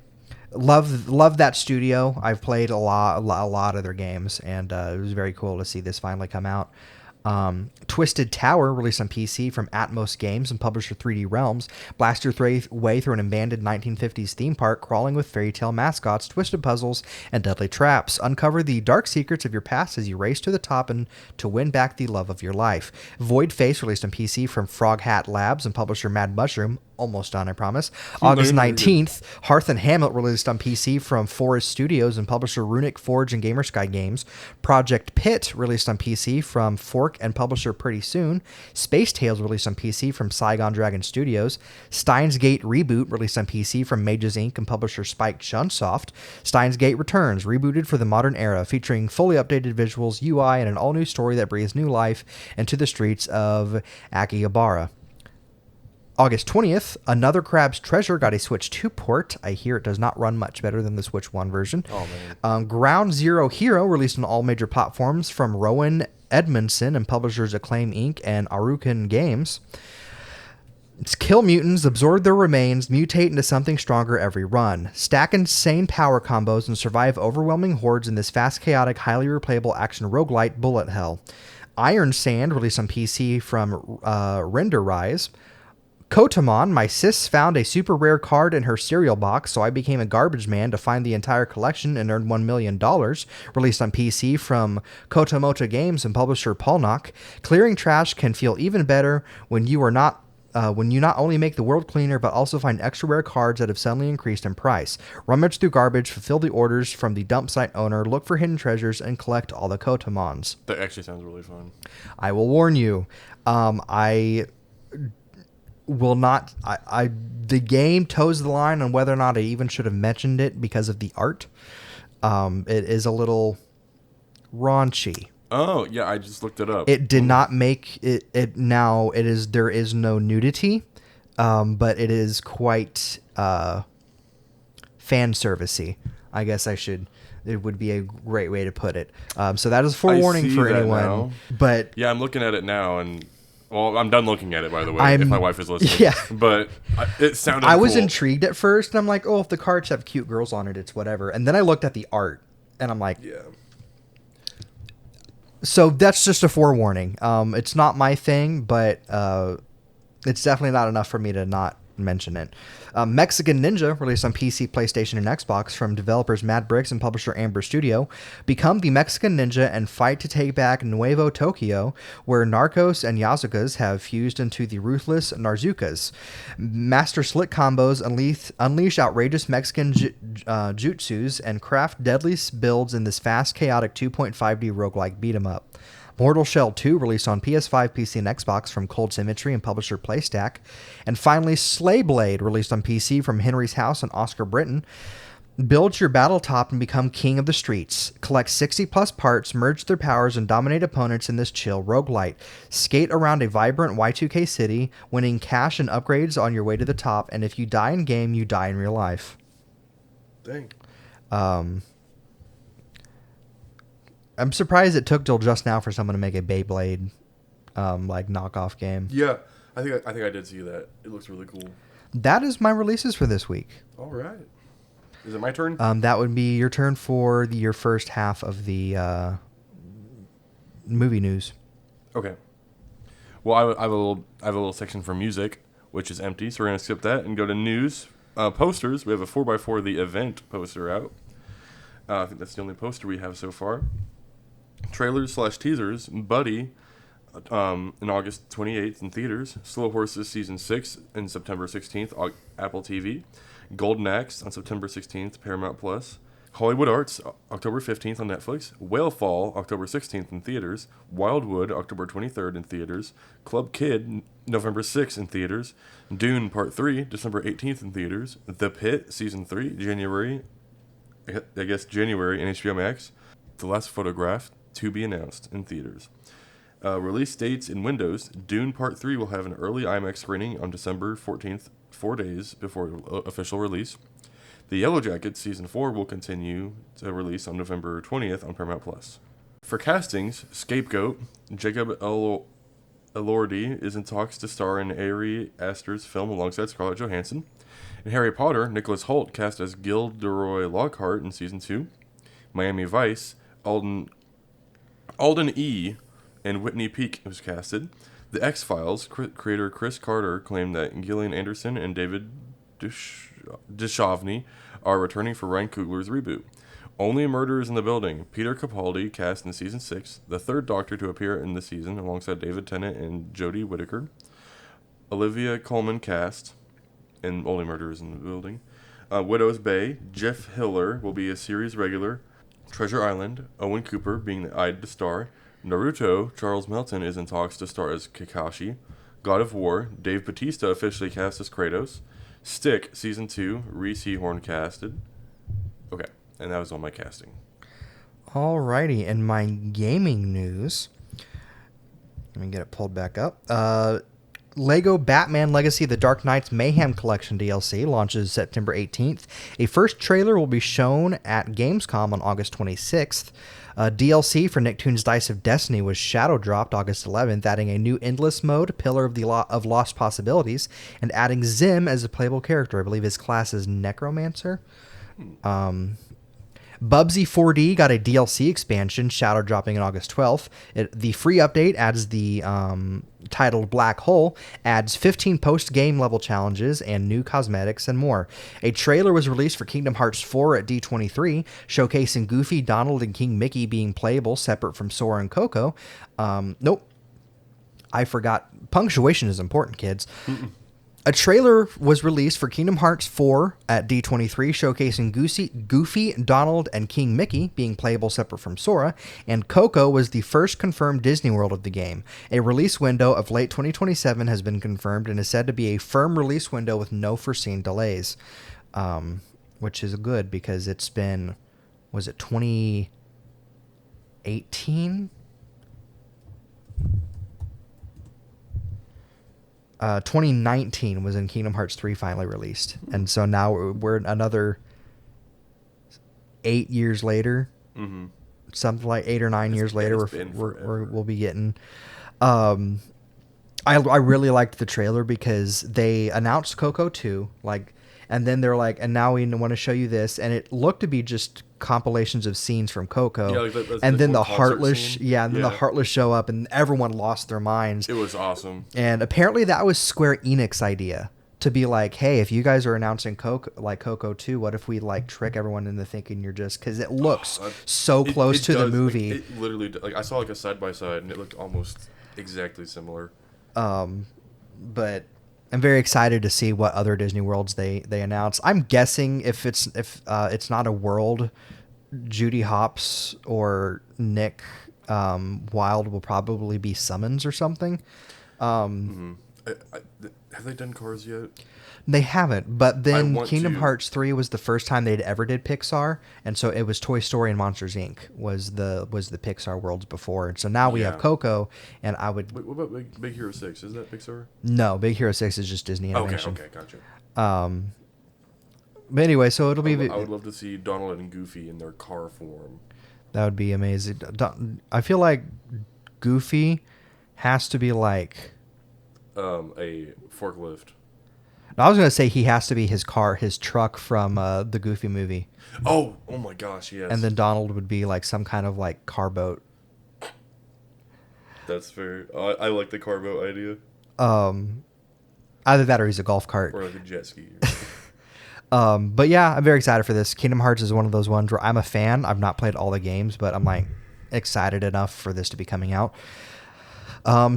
love that studio. I've played a lot of their games, and it was very cool to see this finally come out. Twisted Tower, released on PC from Atmos Games and publisher 3D Realms. Blast your way through an abandoned 1950s theme park, crawling with fairy tale mascots, twisted puzzles, and deadly traps. Uncover the dark secrets of your past as you race to the top and to win back the love of your life. Void Face, released on PC from Frog Hat Labs and publisher Mad Mushroom. Almost done, I promise. August 19th, Hearth and Hamlet, released on PC from Forest Studios and publisher Runic Forge and Gamersky Games. Project Pit, released on PC from Fork and publisher Pretty Soon. Space Tales, released on PC from Saigon Dragon Studios. Steins Gate Reboot, released on PC from Mages Inc. and publisher Spike Chunsoft. Steins Gate Returns, rebooted for the modern era, featuring fully updated visuals, UI, and an all-new story that breathes new life into the streets of Akihabara. August 20th, Another Crab's Treasure got a Switch 2 port. I hear it does not run much better than the Switch 1 version. Oh, man. Ground Zero Hero, released on all major platforms from Rowan Edmondson and publishers Acclaim Inc. and Arukan Games. Kill mutants, absorb their remains, mutate into something stronger every run. Stack insane power combos and survive overwhelming hordes in this fast, chaotic, highly replayable action roguelite bullet hell. Iron Sand, released on PC from Renderrise. Kotamon, my sis found a super rare card in her cereal box, so I became a garbage man to find the entire collection and earned $1 million. Released on PC from Kotomoto Games and publisher Polnock. Clearing trash can feel even better when you not only make the world cleaner, but also find extra rare cards that have suddenly increased in price. Rummage through garbage, fulfill the orders from the dump site owner, look for hidden treasures, and collect all the Kotamons. That actually sounds really fun. I will warn you, I will not. The game toes the line on whether or not I even should have mentioned it because of the art. It is a little raunchy. Oh yeah, I just looked it up. It did not make it. Now it is. There is no nudity. but it is quite fan servicey. I guess it would be a great way to put it. So that is forewarning for anyone. Now. But yeah, I'm looking at it now, and well, I'm done looking at it, by the way, if my wife is listening. Yeah. But it sounded I was cool. intrigued at first, and I'm like, oh, if the cards have cute girls on it, it's whatever. And then I looked at the art, and I'm like, Yeah. So that's just a forewarning. It's not my thing, but it's definitely not enough for me to not mention it. Mexican Ninja, released on PC, PlayStation, and Xbox from developers Mad Bricks and publisher Amber Studio. Become the Mexican Ninja and fight to take back Nuevo Tokyo, where Narcos and Yazukas have fused into the ruthless Narzukas. Master slick combos, unleash outrageous Mexican jutsus, and craft deadly builds in this fast, chaotic 2.5D roguelike beat-em-up. Mortal Shell 2, released on PS5, PC, and Xbox from Cold Symmetry and publisher Playstack. And finally, Slayblade, released on PC from Henry's House and Oscar Britton. Build your battle top and become king of the streets. Collect 60-plus parts, merge their powers, and dominate opponents in this chill roguelite. Skate around a vibrant Y2K city, winning cash and upgrades on your way to the top, and if you die in game, you die in real life. Dang. I'm surprised it took till just now for someone to make a Beyblade like knockoff game. Yeah, I think I did see that. It looks really cool. That is my releases for this week. All right. Is it my turn? That would be your turn for your first half of the movie news. Okay. Well, I have a little section for music, which is empty, so we're gonna skip that and go to news. Posters. We have a 4x4 The Event poster out. I think that's the only poster we have so far. Trailers/teasers. Buddy, on August 28th in theaters. Slow Horses Season 6 on September 16th, Apple TV. Golden Axe on September 16th, Paramount Plus. Hollywood Arts, October 15th on Netflix. Whalefall, October 16th in theaters. Wildwood, October 23rd in theaters. Club Kid, November 6th in theaters. Dune Part 3, December 18th in theaters. The Pit, Season 3, January in HBO Max. The Last Photograph, to be announced in theaters. Release dates in Windows. Dune Part 3 will have an early IMAX screening on December 14th, 4 days before official release. The Yellow Jackets Season 4 will continue to release on November 20th on Paramount Plus. For castings, Scapegoat, Jacob Elordi is in talks to star in Ari Aster's film alongside Scarlett Johansson. In Harry Potter, Nicholas Hoult cast as Gilderoy Lockhart in Season 2. Miami Vice, Alden E. and Whitney Peake was casted. The X-Files creator Chris Carter claimed that Gillian Anderson and David Duchovny are returning for Ryan Coogler's reboot. Only Murderers in the Building. Peter Capaldi cast in Season 6, the third Doctor to appear in the season alongside David Tennant and Jodie Whittaker. Olivia Colman cast in Only Murderers in the Building. Widow's Bay. Jeff Hiller will be a series regular. Treasure Island. Owen Cooper being eyed to star. Naruto. Charles Melton is in talks to star as Kakashi. God of War. Dave Bautista officially cast as Kratos. Stick Season 2. Reese Horn casted. Okay, and that was all my casting. Alrighty, in my gaming news, let me get it pulled back up. Lego Batman Legacy The Dark Knight's Mayhem Collection DLC launches September 18th. A first trailer will be shown at Gamescom on August 26th. DLC for Nicktoons Dice of Destiny was shadow dropped August 11th, adding a new Endless mode, Pillar of Lost Possibilities, and adding Zim as a playable character. I believe his class is Necromancer. Bubsy 4D got a DLC expansion, shadow dropping on August 12th. The free update adds the titled Black Hole, adds 15 post-game level challenges and new cosmetics and more. A trailer was released for Kingdom Hearts 4 at D23, showcasing Goofy, Donald, and King Mickey being playable separate from Sora and Coco. Nope. I forgot. Punctuation is important, kids. A trailer was released for Kingdom Hearts 4 at D23, showcasing Goofy, Donald, and King Mickey being playable separate from Sora, and Coco was the first confirmed Disney World of the game. A release window of late 2027 has been confirmed and is said to be a firm release window with no foreseen delays, which is good because it's been, was it 2018? 2019 was when Kingdom Hearts 3 finally released, and so now we're another 8 years later, something like 8 or 9 years later. We'll be getting. I really liked the trailer because they announced Coco 2, like, and then they're like, and now we want to show you this, and it looked to be just compilations of scenes from Coco, and then the Heartless, the Heartless show up, and everyone lost their minds. It was awesome, and apparently that was Square Enix idea to be like, hey, if you guys are announcing Coco 2, what if we like trick everyone into thinking you're just, because it looks so close to the movie. It literally, like, I saw like a side by side, and it looked almost exactly similar. But I'm very excited to see what other Disney worlds they announce. I'm guessing if it's not a world, Judy Hopps or Nick Wilde will probably be Summons or something. Have they done Cars yet? They haven't, but then Kingdom Hearts 3 was the first time they'd ever did Pixar, and so it was Toy Story and Monsters Inc. was the Pixar worlds before, and so now we have Coco, and I would... Wait, what about Big Hero 6? Is that Pixar? No, Big Hero 6 is just Disney animation. Okay, gotcha. But anyway, so it'll be... I would love to see Donald and Goofy in their car form. That would be amazing. I feel like Goofy has to be like... a forklift. I was going to say he has to be his truck from the Goofy movie. Oh my gosh, yes. And then Donald would be like some kind of like car boat. That's fair. I like the car boat idea. Either that or he's a golf cart. Or like a jet ski. But yeah, I'm very excited for this. Kingdom Hearts is one of those ones where I'm a fan. I've not played all the games, but I'm like excited enough for this to be coming out.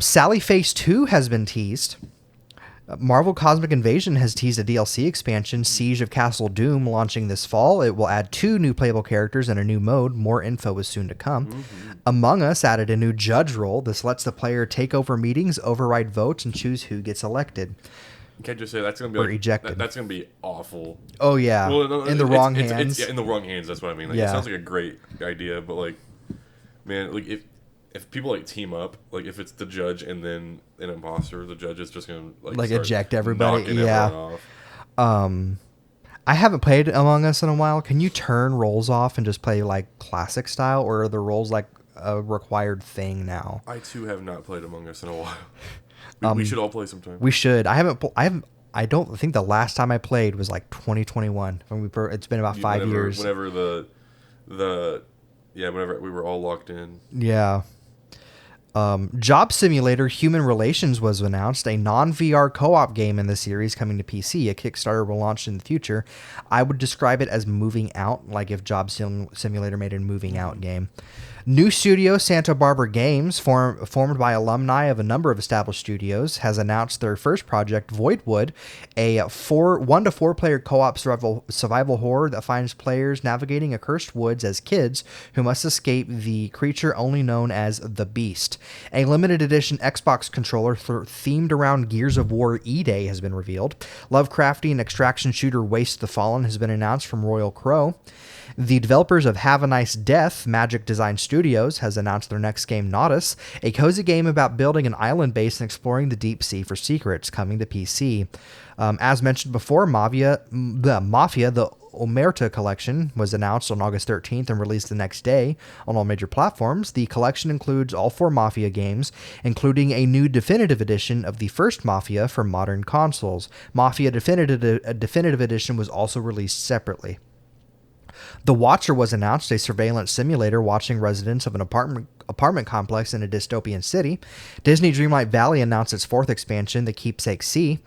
Sally Face 2 has been teased. Marvel Cosmic Invasion has teased a DLC expansion, Siege of Castle Doom, launching this fall. It will add 2 new playable characters and a new mode. More info is soon to come. Among Us added a new judge role. This lets the player take over meetings, override votes, and choose who gets elected. You can't just say that's going to be ejected. That's going to be awful. Oh, yeah. Well, no, in the wrong hands. In the wrong hands, that's what I mean. Like, it sounds like a great idea, but, like, man, like, if people like team up, like if it's the judge and then an imposter, the judge is just gonna like eject everybody. Yeah. I haven't played Among Us in a while. Can you turn roles off and just play like classic style, or are the roles like a required thing now? I too have not played Among Us in a while. We should all play sometime. We should. I don't think the last time I played was like 2021. It's been about 5 years. Whenever whenever we were all locked in. Yeah. Job Simulator Human Relations was announced, a non-VR co-op game in the series coming to PC. A Kickstarter will launch in the future. I would describe it as moving out, like if Job Simulator made a moving out game. New studio Santa Barbara Games, formed by alumni of a number of established studios, has announced their first project, Voidwood, a 1 to 4 player co-op survival horror that finds players navigating accursed woods as kids who must escape the creature only known as the Beast. A limited edition Xbox controller themed around Gears of War E-Day has been revealed. Lovecraftian extraction shooter Waste the Fallen has been announced from Royal Crow. The developers of Have a Nice Death, Magic Design Studios, has announced their next game, Nautis, a cozy game about building an island base and exploring the deep sea for secrets, coming to PC. As mentioned before, Mafia, the Omerta collection, was announced on August 13th and released the next day on all major platforms. The collection includes all 4 Mafia games, including a new definitive edition of the first Mafia for modern consoles. Mafia Definitive Edition was also released separately. The Watcher was announced, a surveillance simulator watching residents of an apartment complex in a dystopian city. Disney Dreamlight Valley announced its 4th expansion, The Keepsake Sea.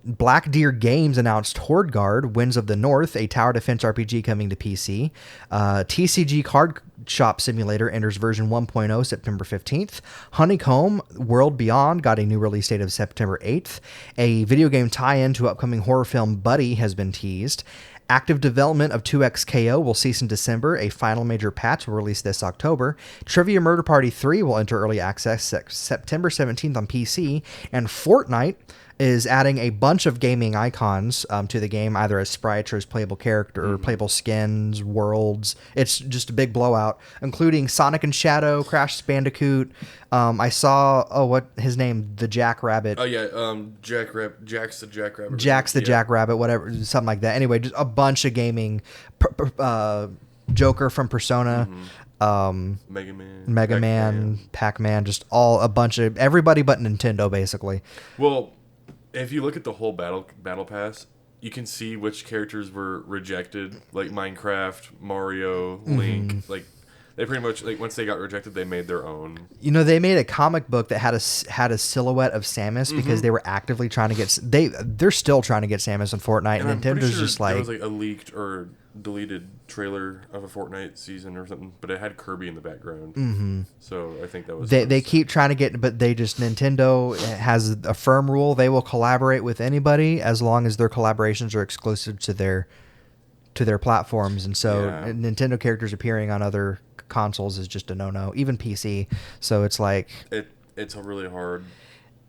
Black Deer Games announced Horde Guard, Winds of the North, a tower defense RPG coming to PC. TCG Card Shop Simulator enters version 1.0 September 15th. Honeycomb World Beyond got a new release date of September 8th. A video game tie-in to upcoming horror film Buddy has been teased. Active development of 2XKO will cease in December. A final major patch will release this October. Trivia Murder Party 3 will enter early access September 17th on PC. And Fortnite is adding a bunch of gaming icons to the game, either as sprites or as playable character or playable skins, worlds. It's just a big blowout, including Sonic and Shadow, Crash Bandicoot. I saw what his name, the Jackrabbit. Oh yeah, Jack's the Jackrabbit. Jack's the Jackrabbit, whatever, something like that. Anyway, just a bunch of gaming. Joker from Persona. Mega Man, Pac-Man, just a bunch of everybody but Nintendo, basically. Well, if you look at the whole battle pass, you can see which characters were rejected, like Minecraft, Mario, Link. Like they pretty much once they got rejected, they made their own. You know, they made a comic book that had a silhouette of Samus because they were actively trying to get they're still trying to get Samus in Fortnite, and Nintendo's sure just like there was like a leaked or deleted trailer of a Fortnite season or something, but it had Kirby in the background. So I think that was they keep trying to get, but Nintendo has a firm rule: they will collaborate with anybody as long as their collaborations are exclusive to their platforms, and so Nintendo characters appearing on other consoles is just a no-no, even PC. So it's like it's a really hard.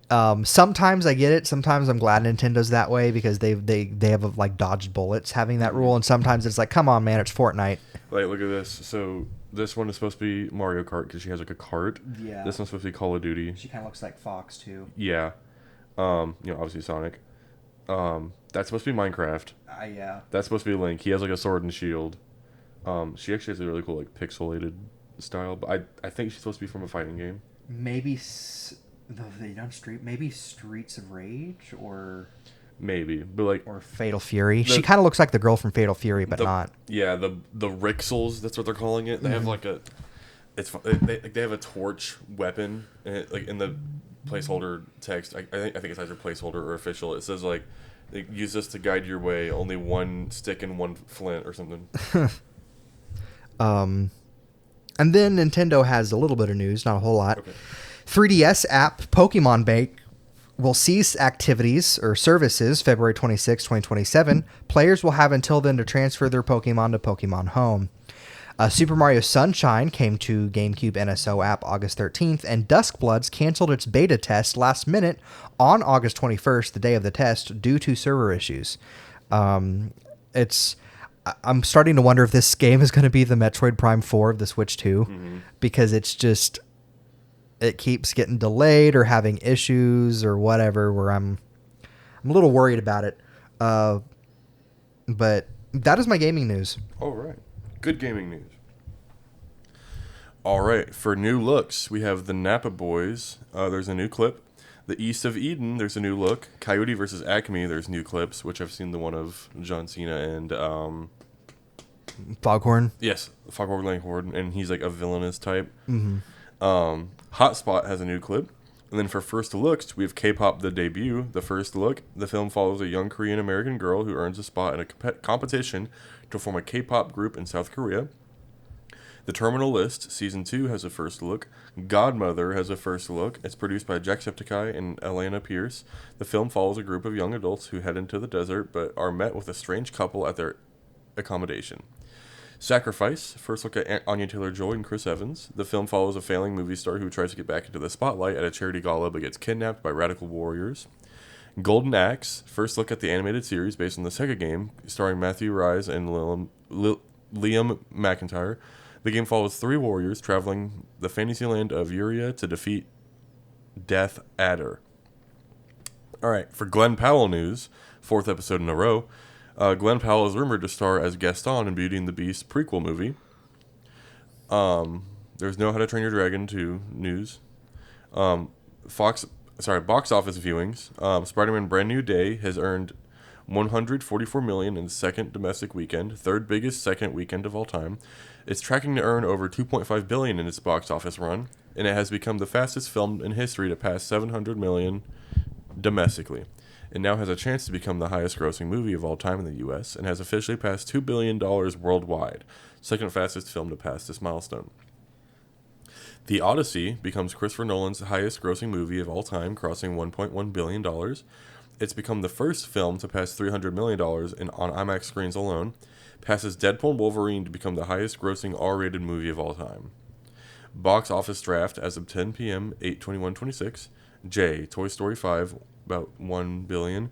Sometimes I get it. Sometimes I'm glad Nintendo's that way because they have like dodged bullets having that rule, and sometimes it's like, come on, man, it's Fortnite. Like, look at this. So this one is supposed to be Mario Kart because she has like a cart. Yeah. This one's supposed to be Call of Duty. She kind of looks like Fox too. Yeah. Obviously Sonic. That's supposed to be Minecraft. Yeah. That's supposed to be Link. He has like a sword and shield. She actually has a really cool like pixelated style, but I think she's supposed to be from a fighting game. Maybe maybe Streets of Rage or but or Fatal Fury. She kind of looks like the girl from Fatal Fury, but not. Yeah, the Rixels, that's what they're calling it. They have like they have a torch weapon, and like in the placeholder text. I think it's either placeholder or official. It says like, use this to guide your way. Only one stick and one flint or something. And then Nintendo has a little bit of news, not a whole lot. Okay. 3DS app Pokemon Bank will cease activities or services February 26, 2027. Players will have until then to transfer their Pokemon to Pokemon Home. Super Mario Sunshine came to GameCube NSO app August 13th, and Duskbloods canceled its beta test last minute on August 21st, the day of the test, due to server issues. I'm starting to wonder if this game is going to be the Metroid Prime 4 of the Switch 2, because it keeps getting delayed or having issues or whatever, where I'm a little worried about it. But that is my gaming news. All right. Good gaming news. All right. For new looks, we have the Napa Boys. There's a new clip. The East of Eden, there's a new look. Coyote versus Acme, there's new clips, which I've seen the one of John Cena and... Foghorn? Yes, Foghorn Leghorn, and he's like a villainous type. Hotspot has a new clip. And then for first looks, we have K-pop The Debut, the first look. The film follows a young Korean-American girl who earns a spot in a competition to form a K-pop group in South Korea. The Terminal List, Season 2, has a first look. Godmother has a first look. It's produced by Jacksepticeye and Elena Pierce. The film follows a group of young adults who head into the desert but are met with a strange couple at their accommodation. Sacrifice, first look at Anya Taylor-Joy and Chris Evans. The film follows a failing movie star who tries to get back into the spotlight at a charity gala but gets kidnapped by radical warriors. Golden Axe, first look at the animated series based on the Sega game, starring Matthew Rhys and Liam McIntyre. The game follows three warriors traveling the fantasyland of Uria to defeat Death Adder. Alright, for Glenn Powell news, fourth episode in a row, Glenn Powell is rumored to star as Gaston in Beauty and the Beast prequel movie. There's no How to Train Your Dragon 2 news. Box office viewings. Spider-Man Brand New Day has earned $144 million in its second domestic weekend, third biggest second weekend of all time. It's tracking to earn over $2.5 billion in its box office run, and it has become the fastest film in history to pass $700 million domestically. It now has a chance to become the highest grossing movie of all time in the U.S. and has officially passed $2 billion worldwide, second fastest film to pass this milestone. The Odyssey becomes Christopher Nolan's highest grossing movie of all time, crossing $1.1 billion. It's become the first film to pass $300 million on IMAX screens alone, passes Deadpool and Wolverine to become the highest grossing R-rated movie of all time. Box office draft as of 10 p.m. 8/21/26. J. Toy Story 5 about 1 billion.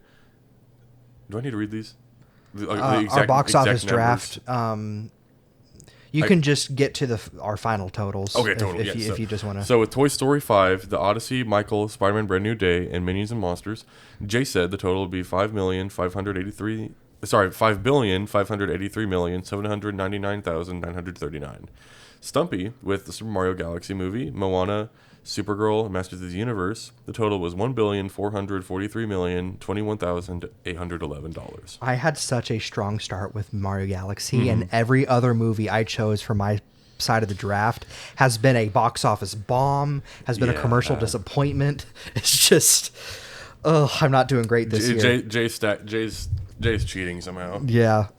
Do I need to read these? Our box office numbers? draft. You can just get to our final totals. Okay, totally. If you just want to. So with Toy Story 5, The Odyssey, Michael, Spider-Man: Brand New Day, and Minions and Monsters, Jay said the total would be 5,583,799,939. Stumpy with the Super Mario Galaxy movie, Moana, Supergirl, Masters of the Universe, the total was $1,443,021,811. I had such a strong start with Mario Galaxy, and every other movie I chose for my side of the draft has been a box office bomb, has been a commercial disappointment. It's just, I'm not doing great this year. Jay's cheating somehow. Yeah.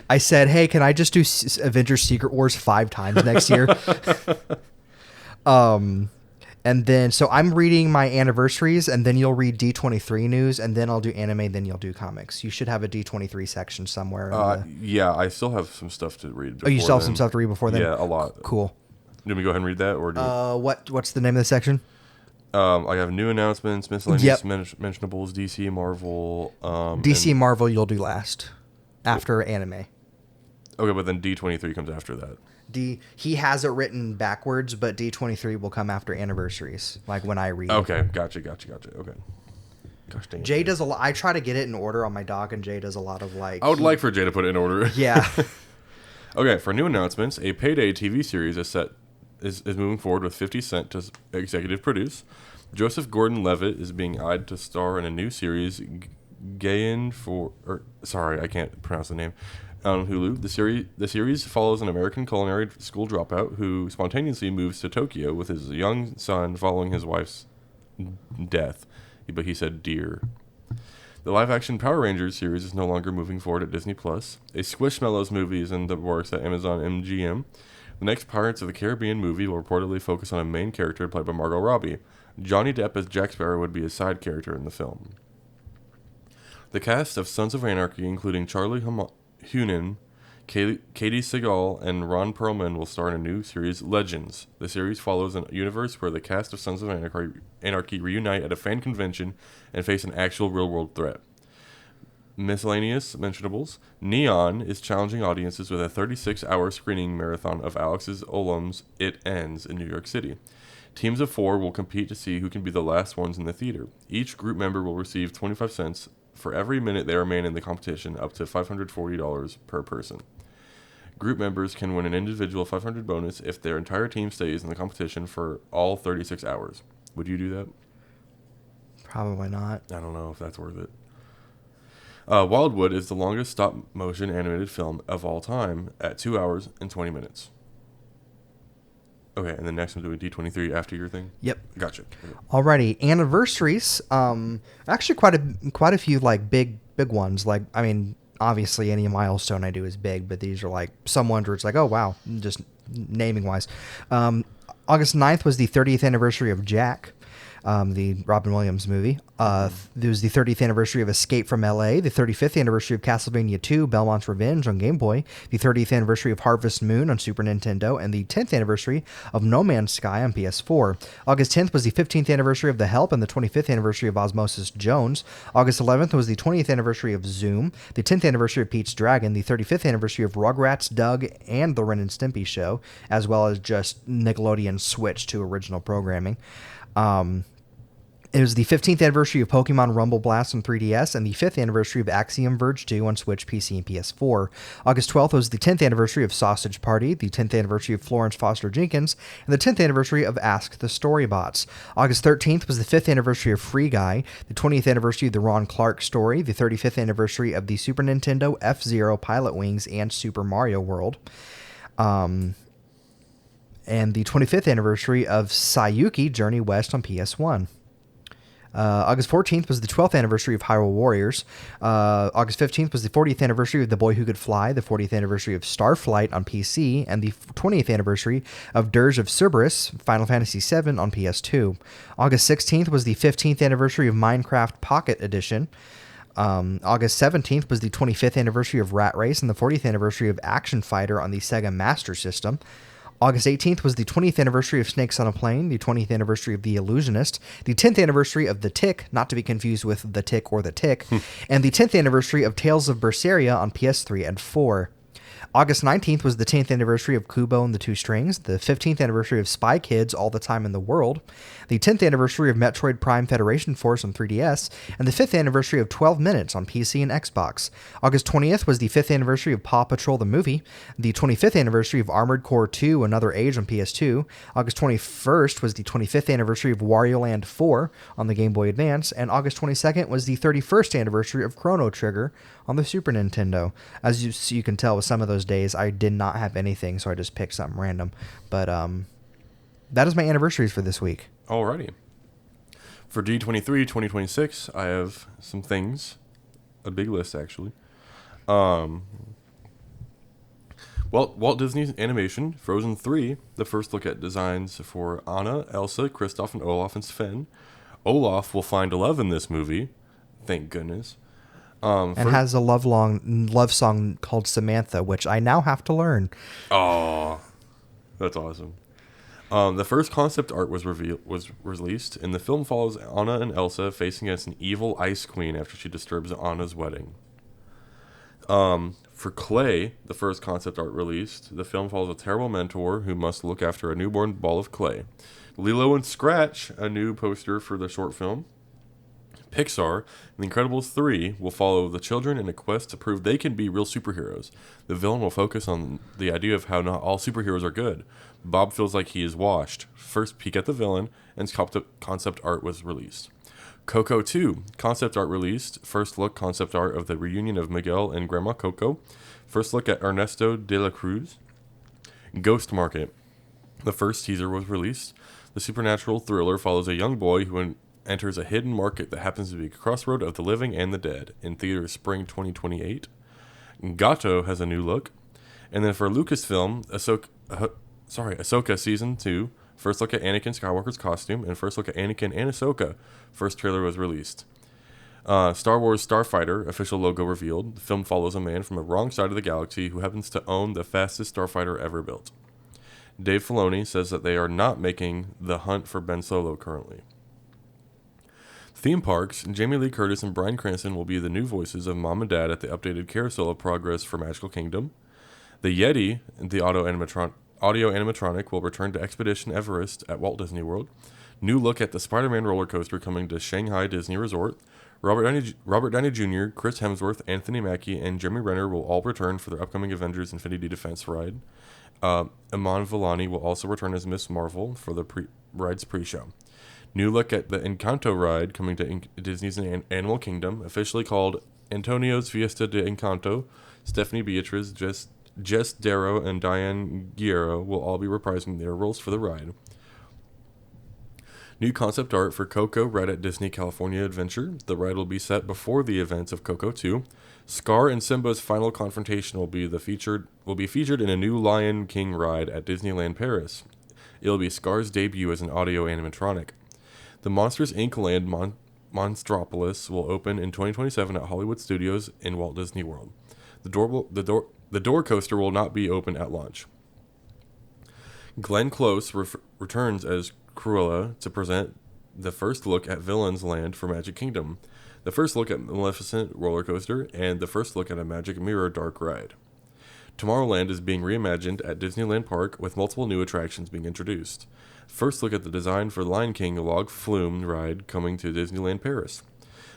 I said, hey, can I just do Avengers Secret Wars 5 times next year? And then, so I'm reading my anniversaries, and then you'll read D23 news, and then I'll do anime, then you'll do comics. You should have a D23 section somewhere. Yeah, I still have some stuff to read. You still have some stuff to read before then? Yeah, a lot. Cool. Do we go ahead and read that, or do what's the name of the section? I have new announcements, miscellaneous mentionables, DC, Marvel. DC, Marvel, you'll do last, after anime. Okay, but then D23 comes after that. He has it written backwards, but D23 will come after anniversaries, like when I read. Okay, gotcha. Okay. Gosh dang it. Jay does a lot. I try to get it in order on my doc, and Jay does a lot of like. I would like for Jay to put it in order. Yeah. Okay, for new announcements, a Payday TV series is moving forward with 50 Cent to executive produce. Joseph Gordon-Levitt is being eyed to star in a new series, I can't pronounce the name. On Hulu, the series follows an American culinary school dropout who spontaneously moves to Tokyo with his young son following his wife's death. But he said dear. The live-action Power Rangers series is no longer moving forward at Disney+. A Squishmallows movie is in the works at Amazon MGM. The next Pirates of the Caribbean movie will reportedly focus on a main character played by Margot Robbie. Johnny Depp as Jack Sparrow would be a side character in the film. The cast of Sons of Anarchy, including Charlie Hunnam, Katie Seagal, and Ron Perlman, will star in a new series, Legends. The series follows a universe where the cast of Sons of Anarchy reunite at a fan convention and face an actual real-world threat. Miscellaneous mentionables. Neon is challenging audiences with a 36-hour screening marathon of Alex's Olam's It Ends in New York City. Teams of 4 will compete to see who can be the last ones in the theater. Each group member will receive 25 cents for every minute they remain in the competition, up to $540 per person. Group members can win an individual $500 bonus if their entire team stays in the competition for all 36 hours. Would you do that? Probably not. I don't know if that's worth it. Wildwood is the longest stop-motion animated film of all time at 2 hours and 20 minutes. Okay, and the next one doing D23 after your thing? Yep. Gotcha. Alrighty, anniversaries. Actually quite a few like big ones. Like, I mean, obviously any milestone I do is big, but these are like some ones where it's like, oh wow, just naming wise. August 9th was the 30th anniversary of Jack, the Robin Williams movie. There was the 30th anniversary of Escape from LA, the 35th anniversary of Castlevania 2, Belmont's Revenge on Game Boy, the 30th anniversary of Harvest Moon on Super Nintendo, and the 10th anniversary of No Man's Sky on PS4. August 10th was the 15th anniversary of The Help and the 25th anniversary of Osmosis Jones. August 11th was the 20th anniversary of Zoom, the 10th anniversary of Pete's Dragon, the 35th anniversary of Rugrats, Doug, and The Ren and Stimpy Show, as well as just Nickelodeon's switch to original programming. It was the 15th anniversary of Pokemon Rumble Blast on 3DS and the 5th anniversary of Axiom Verge 2 on Switch, PC, and PS4. August 12th was the 10th anniversary of Sausage Party, the 10th anniversary of Florence Foster Jenkins, and the 10th anniversary of Ask the Storybots. August 13th was the 5th anniversary of Free Guy, the 20th anniversary of the Ron Clark Story, the 35th anniversary of the Super Nintendo F-Zero Pilot Wings and Super Mario World. And the 25th anniversary of Sayuki Journey West on PS1. August 14th was the 12th anniversary of Hyrule Warriors. August 15th was the 40th anniversary of The Boy Who Could Fly, the 40th anniversary of Starflight on PC, and the 20th anniversary of Dirge of Cerberus, Final Fantasy VII on PS2. August 16th was the 15th anniversary of Minecraft Pocket Edition. August 17th was the 25th anniversary of Rat Race and the 40th anniversary of Action Fighter on the Sega Master System. August 18th was the 20th anniversary of Snakes on a Plane, the 20th anniversary of The Illusionist, the 10th anniversary of The Tick, not to be confused with The Tick or The Tick, and the 10th anniversary of Tales of Berseria on PS3 and 4. August 19th was the 10th anniversary of Kubo and the Two Strings, the 15th anniversary of Spy Kids All the Time in the World, the 10th anniversary of Metroid Prime Federation Force on 3DS, and the 5th anniversary of 12 Minutes on PC and Xbox. August 20th was the 5th anniversary of Paw Patrol the movie, the 25th anniversary of Armored Core 2 Another Age on PS2. August 21st was the 25th anniversary of Wario Land 4 on the Game Boy Advance, and August 22nd was the 31st anniversary of Chrono Trigger on the Super Nintendo. As you can tell with some of those days, I did not have anything, so I just picked something random. But that is my anniversaries for this week. Alrighty. For D23 2026, I have some things. A big list, actually. Walt Disney's animation, Frozen 3, the first look at designs for Anna, Elsa, Kristoff, and Olaf and Sven. Olaf will find love in this movie. Thank goodness. And has a love song called Samantha, which I now have to learn. Oh, that's awesome. The first concept art was released, and the film follows Anna and Elsa facing against an evil ice queen after she disturbs Anna's wedding. For Clay, the first concept art released, the film follows a terrible mentor who must look after a newborn ball of clay. Lilo and Scratch, a new poster for the short film. Pixar, The Incredibles 3 will follow the children in a quest to prove they can be real superheroes. The villain will focus on the idea of how not all superheroes are good. Bob feels like he is washed. First peek at the villain, and concept art was released. Coco 2, concept art released. First look concept art of the reunion of Miguel and Grandma Coco. First look at Ernesto de la Cruz. Ghost Market, the first teaser was released. The supernatural thriller follows a young boy who enters a hidden market that happens to be a crossroad of the living and the dead, in theaters spring 2028. Gato has a new look. And then for Lucasfilm, Ahsoka Season 2, first look at Anakin Skywalker's costume, and first look at Anakin and Ahsoka. First trailer was released. Star Wars Starfighter, official logo revealed. The film follows a man from the wrong side of the galaxy who happens to own the fastest starfighter ever built. Dave Filoni says that they are not making The Hunt for Ben Solo currently. Theme parks, Jamie Lee Curtis and Bryan Cranston will be the new voices of Mom and Dad at the updated Carousel of Progress for Magical Kingdom. The Yeti, the audio animatronic, will return to Expedition Everest at Walt Disney World. New look at the Spider-Man roller coaster coming to Shanghai Disney Resort. Robert Downey Jr., Chris Hemsworth, Anthony Mackie, and Jeremy Renner will all return for their upcoming Avengers Infinity Defense ride. Iman Vellani will also return as Miss Marvel for the ride's pre-show. New look at the Encanto ride coming to Disney's Animal Kingdom, officially called Antonio's Fiesta de Encanto. Stephanie Beatriz, Jess Darrow, and Diane Guerrero will all be reprising their roles for the ride. New concept art for Coco Ride at Disney California Adventure. The ride will be set before the events of Coco 2. Scar and Simba's final confrontation will be featured in a new Lion King ride at Disneyland Paris. It'll be Scar's debut as an audio animatronic. The Monsters Inc. land Monstropolis will open in 2027 at Hollywood Studios in Walt Disney World. The door coaster will not be open at launch. Glenn Close returns as Cruella to present the first look at Villains Land for Magic Kingdom, the first look at Maleficent roller coaster, and the first look at a Magic Mirror dark ride. Tomorrowland is being reimagined at Disneyland Park with multiple new attractions being introduced. First look at the design for Lion King Log Flume ride coming to Disneyland Paris.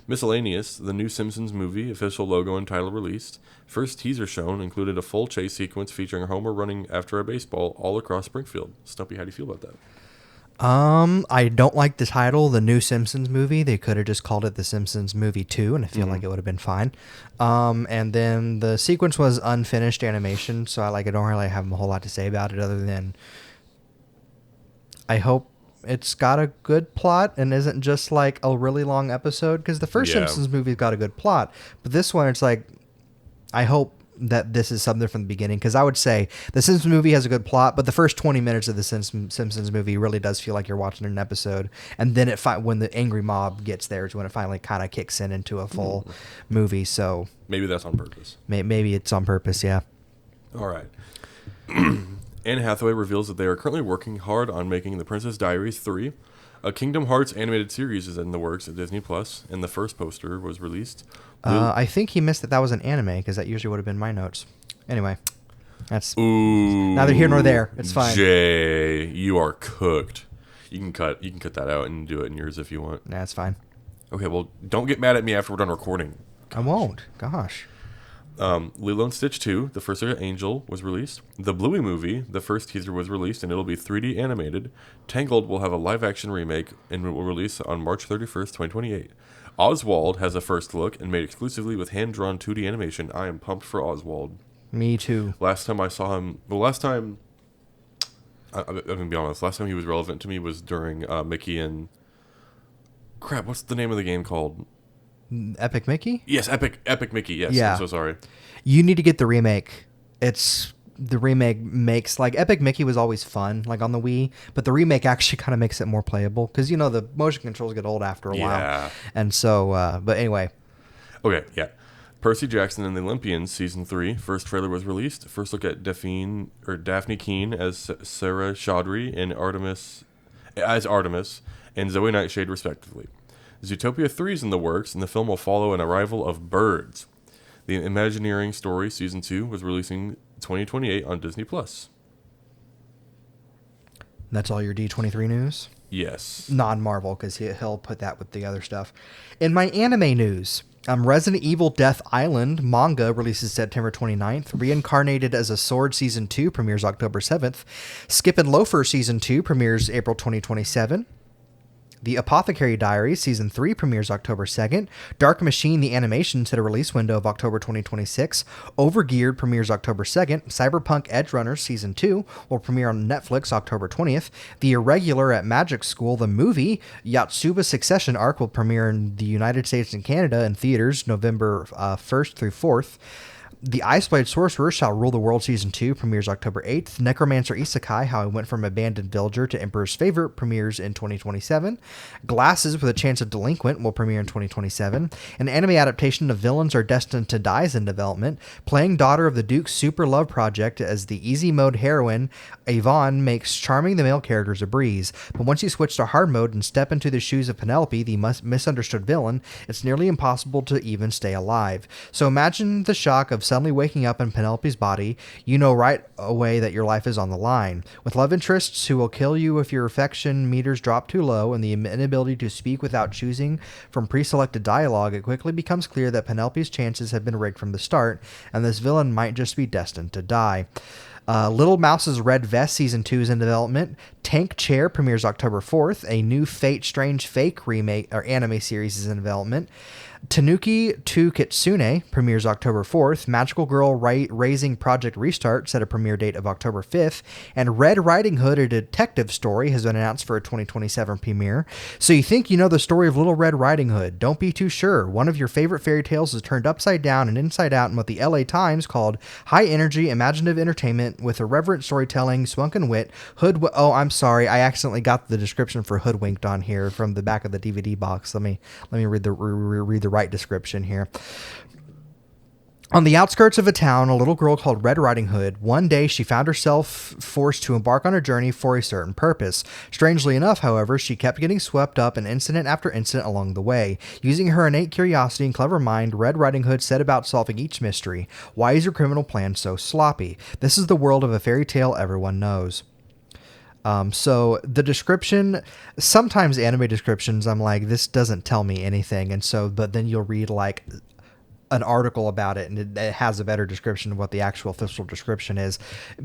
Miscellaneous, the new Simpsons movie, official logo and title released. First teaser shown included a full chase sequence featuring Homer running after a baseball all across Springfield. Stumpy, how do you feel about that? I don't like the title, the new Simpsons movie. They could have just called it the Simpsons Movie 2, and I feel like it would have been fine. And then the sequence was unfinished animation, so I don't really have a whole lot to say about it other than I hope it's got a good plot and isn't just like a really long episode, because the first Simpsons movie's got a good plot, but this one, it's like, I hope that this is something from the beginning, because I would say the Simpsons movie has a good plot, but the first 20 minutes of the Simpsons movie really does feel like you're watching an episode, and then when the angry mob gets there is when it finally kind of kicks into a full movie. So maybe that's on purpose. Maybe it's on purpose, yeah. All right. Anne Hathaway reveals that they are currently working hard on making The Princess Diaries 3. A Kingdom Hearts animated series is in the works at Disney Plus, and the first poster was released. I think he missed that was an anime because that usually would have been my notes. Anyway, that's Ooh, neither here nor there. It's fine. Jay, you are cooked. You can cut that out and do it in yours if you want. Nah, it's fine. Okay, well, don't get mad at me after we're done recording. I won't. Gosh. Lilo and Stitch 2, The First Angel, was released. The Bluey movie, the first teaser was released, and it'll be 3D animated. Tangled will have a live-action remake and will release on March 31st, 2028. Oswald has a first look and made exclusively with hand-drawn 2D animation. I am pumped for Oswald. Me too. Last time I saw him... I'm going to be honest. Last time he was relevant to me was during Mickey and... Crap, what's the name of the game called? Epic Mickey? Yes, Epic Mickey, yes. Yeah. I'm so sorry. You need to get the remake. The remake makes, like, Epic Mickey was always fun, like, on the Wii, but the remake actually kind of makes it more playable, because, the motion controls get old after a while. And so, but anyway. Okay, yeah. Percy Jackson and the Olympians, Season 3, first trailer was released. First look at Daphne Keene as Sarah Chaudhry and Artemis, and Zoe Nightshade, respectively. Zootopia 3 is in the works, and the film will follow an arrival of birds. The Imagineering Story Season 2 was releasing 2028 on Disney+. That's all your D23 news? Yes. Non-Marvel, because he'll put that with the other stuff. In my anime news, Resident Evil Death Island manga releases September 29th. Reincarnated as a Sword Season 2 premieres October 7th. Skip and Loafer Season 2 premieres April 2027. The Apothecary Diaries Season 3 premieres October 2nd. Dark Machine, the animation, set a release window of October 2026. Overgeared premieres October 2nd. Cyberpunk Edge Runners Season 2 will premiere on Netflix October 20th. The Irregular at Magic School, the movie, Yotsuba Succession Arc, will premiere in the United States and Canada in theaters November 1st through 4th. The Iceblade Sorcerer Shall Rule the World Season 2 premieres October 8th. Necromancer Isekai, How I Went From Abandoned Villager to Emperor's Favorite, premieres in 2027. Glasses with a Chance of Delinquent will premiere in 2027. An anime adaptation of Villains Are Destined to Die is in development. Playing daughter of the Duke's Super Love Project as the easy mode heroine, Yvonne makes charming the male characters a breeze. But once you switch to hard mode and step into the shoes of Penelope, the misunderstood villain, it's nearly impossible to even stay alive. So imagine the shock of suddenly waking up in Penelope's body. You know right away that your life is on the line. With love interests who will kill you if your affection meters drop too low and the inability to speak without choosing from pre-selected dialogue, it quickly becomes clear that Penelope's chances have been rigged from the start, and this villain might just be destined to die. Little Mouse's Red Vest Season 2 is in development. Tank Chair premieres October 4th. A new Fate Strange Fake remake or anime series is in development. Tanuki to Kitsune premieres October 4th. Magical Girl Raising Project Restart set a premiere date of October 5th. And Red Riding Hood, a detective story, has been announced for a 2027 premiere. So you think you know the story of Little Red Riding Hood? Don't be too sure. One of your favorite fairy tales is turned upside down and inside out in what the LA Times called high energy, imaginative entertainment with irreverent storytelling, swunken wit. Oh, I'm sorry. I accidentally got the description for hoodwinked on here from the back of the DVD box. Let me read the right description here. On the outskirts of a town, a little girl called Red Riding Hood, one day she found herself forced to embark on a journey for a certain purpose. Strangely enough, however, she kept getting swept up in incident after incident along the way. Using her innate curiosity and clever mind, Red Riding Hood set about solving each mystery. Why is your criminal plan so sloppy? This is the world of a fairy tale everyone knows. So the description, sometimes anime descriptions, I'm like, this doesn't tell me anything. And so, but then you'll read like an article about it and it has a better description of what the actual official description is.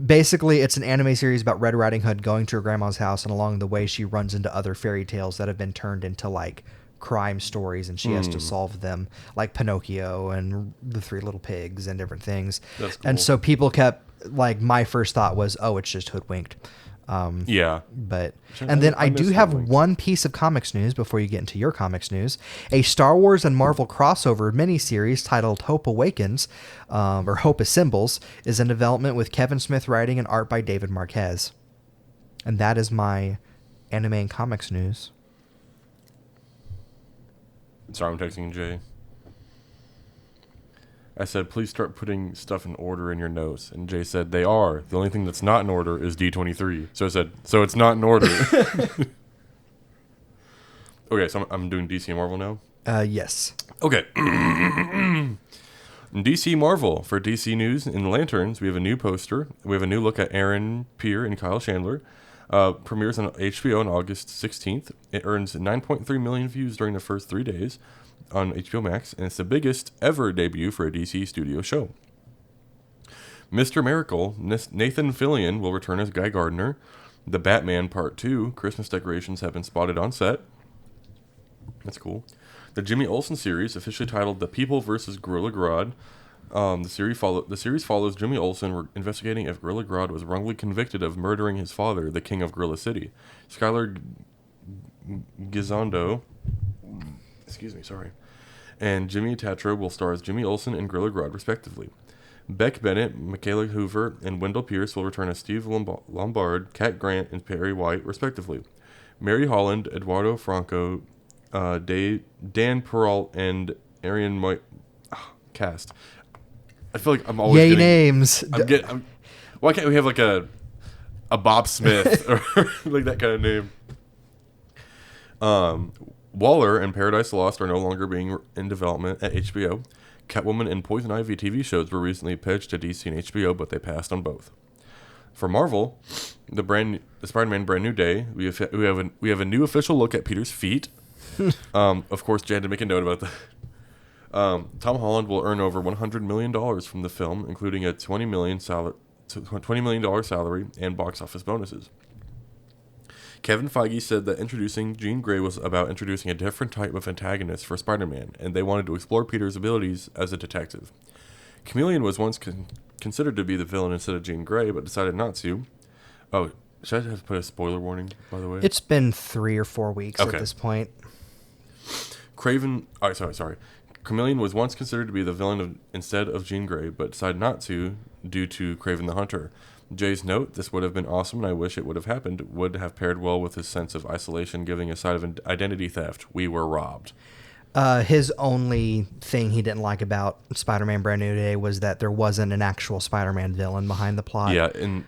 Basically, it's an anime series about Red Riding Hood going to her grandma's house, and along the way she runs into other fairy tales that have been turned into like crime stories, and she has to solve them, like Pinocchio and the Three Little Pigs and different things. That's cool. And so people kept, like, my first thought was, oh, it's just hoodwinked. Yeah. But and then I do have one piece of comics news before you get into your comics news. A Star Wars and Marvel crossover miniseries titled Hope Awakens, or Hope Assembles, is in development with Kevin Smith writing and art by David Marquez. And that is my anime and comics news. Sorry, I'm texting Jay. I said, please start putting stuff in order in your notes. And Jay said, they are. The only thing that's not in order is D23. So I said, so it's not in order. Okay, so I'm doing DC and Marvel now? Yes. Okay. DC Marvel. For DC News in Lanterns, we have a new poster. We have a new look at Aaron Peer and Kyle Chandler. Premieres on HBO on August 16th. It earns 9.3 million views during the first 3 days on HBO Max, and it's the biggest ever debut for a DC studio show. Mr. Miracle, Nathan Fillion will return as Guy Gardner. The Batman Part 2 Christmas decorations have been spotted on set. That's cool. The Jimmy Olsen series, officially titled The People vs. Gorilla Grodd. The series follows Jimmy Olsen investigating if Gorilla Grodd was wrongly convicted of murdering his father, the king of Gorilla City. Skylar Gisondo, and Jimmy Tatro will star as Jimmy Olsen and Gorilla Grodd, respectively. Beck Bennett, Michaela Hoover, and Wendell Pierce will return as Steve Lombard, Cat Grant, and Perry White, respectively. Mary Holland, Eduardo Franco, Dan Peralt, and Arian Moy cast. I feel like I'm always Yay getting names. Why can't we have like a Bob Smith or like that kind of name? Waller and Paradise Lost are no longer being in development at HBO. Catwoman and Poison Ivy TV shows were recently pitched to DC and HBO, but they passed on both. For Marvel, the Spider-Man Brand New Day, we have a new official look at Peter's feet. Of course, Jan had to make a note about that. Tom Holland will earn over $100 million from the film, including a $20 million salary and box office bonuses. Kevin Feige said that introducing Jean Grey was about introducing a different type of antagonist for Spider-Man, and they wanted to explore Peter's abilities as a detective. Chameleon was once considered to be the villain instead of Jean Grey, but decided not to. Oh, should I have put a spoiler warning, by the way? It's been 3 or 4 weeks at this point. Chameleon was once considered to be the villain instead of Jean Grey, but decided not to due to Kraven the Hunter. Jay's note, this would have been awesome and I wish it would have happened, would have paired well with his sense of isolation, giving a side of identity theft. We were robbed. His only thing he didn't like about Spider-Man Brand New Day was that there wasn't an actual Spider-Man villain behind the plot. Yeah, and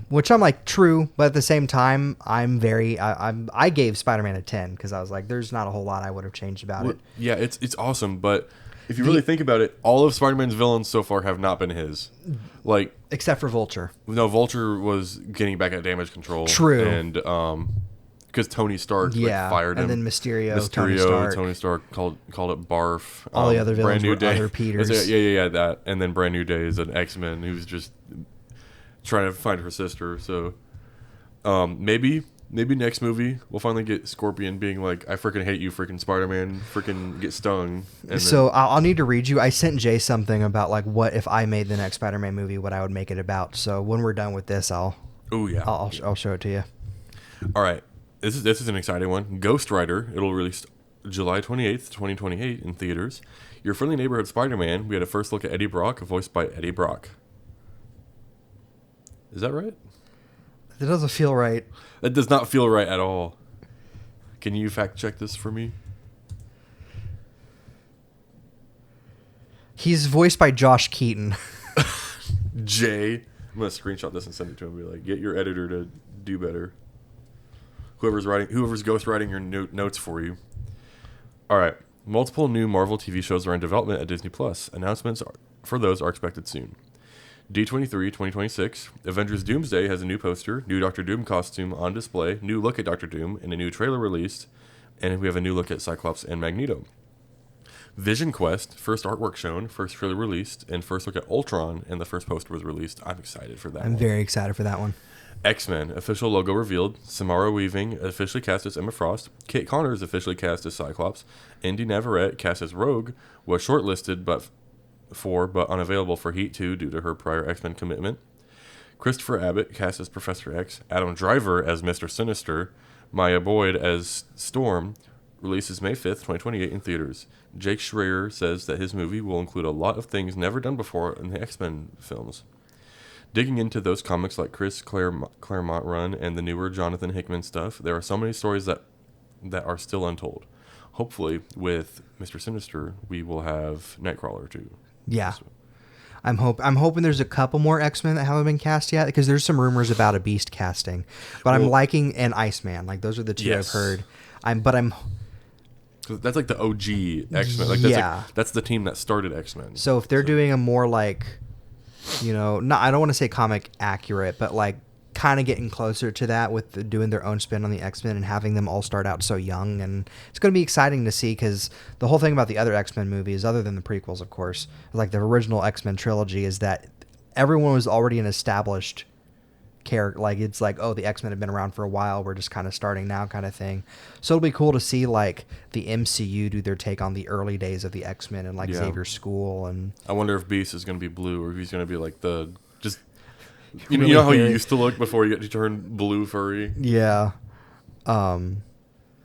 which I'm like, true, but at the same time, I gave Spider-Man a 10 because I was like, there's not a whole lot I would have changed about it. Yeah, it's awesome, but if you really think about it, all of Spider-Man's villains so far have not been his. Like, except for Vulture. No, Vulture was getting back at damage control. True. And because Tony Stark fired him. And then Mysterio Tony Stark called it barf. All the other villains were other Peters. Yeah, that. And then Brand New Day is an X-Men who's just trying to find her sister. So maybe next movie we'll finally get Scorpion being like, I freaking hate you, freaking Spider-Man, freaking get stung. And so I'll need to read you. I sent Jay something about like what if I made the next Spider-Man movie, what I would make it about. So when we're done with this, I'll show it to you. All right, this is an exciting one. Ghost Rider. It'll release July 28th, 2028 in theaters. Your friendly neighborhood Spider-Man. We had a first look at Eddie Brock, voiced by Eddie Brock. Is that right? It doesn't feel right. That does not feel right at all. Can you fact check this for me? He's voiced by Josh Keaton. Jay, I'm gonna screenshot this and send it to him. And be like, get your editor to do better. Whoever's ghostwriting your notes for you. All right, multiple new Marvel TV shows are in development at Disney Plus. Announcements for those are expected soon. D23 2026, Avengers Doomsday has a new poster, new Doctor Doom costume on display, new look at Doctor Doom, and a new trailer released, and we have a new look at Cyclops and Magneto. Vision Quest, first artwork shown, first trailer released, and first look at Ultron, and the first poster was released. I'm excited for that I'm very excited for that one. X-Men, official logo revealed, Samara Weaving officially cast as Emma Frost, Kate Connors officially cast as Cyclops, Indy Navarrete cast as Rogue, was shortlisted but unavailable for Heat 2 due to her prior X-Men commitment. Christopher Abbott cast as Professor X, Adam Driver as Mr. Sinister, Maya Boyd as Storm, releases May 5th, 2028 in theaters. Jake Schreier says that his movie will include a lot of things never done before in the X-Men films. Digging into those comics like Chris Claremont run and the newer Jonathan Hickman stuff, there are so many stories that are still untold. Hopefully, with Mr. Sinister, we will have Nightcrawler too. Yeah. I'm hoping there's a couple more X-Men that haven't been cast yet, because there's some rumors about a Beast casting, but I'm Well, liking an Iceman. Like those are the two I've yes. heard. I'm 'Cause that's like the OG X-Men. Like yeah. that's the team that started X-Men. So if they're doing a more like, not, I don't want to say comic accurate, but like kind of getting closer to that with doing their own spin on the X-Men and having them all start out so young, and it's going to be exciting to see, because the whole thing about the other X-Men movies, other than the prequels, of course, like the original X-Men trilogy, is that everyone was already an established character. Like it's like, oh, the X-Men have been around for a while, we're just kind of starting now, kind of thing. So it'll be cool to see like the MCU do their take on the early days of the X-Men and like Yeah. Xavier's school. And I wonder if Beast is going to be blue or if he's going to be like the just you Really know how hairy. you used to look before you get to turn blue furry. yeah, I don't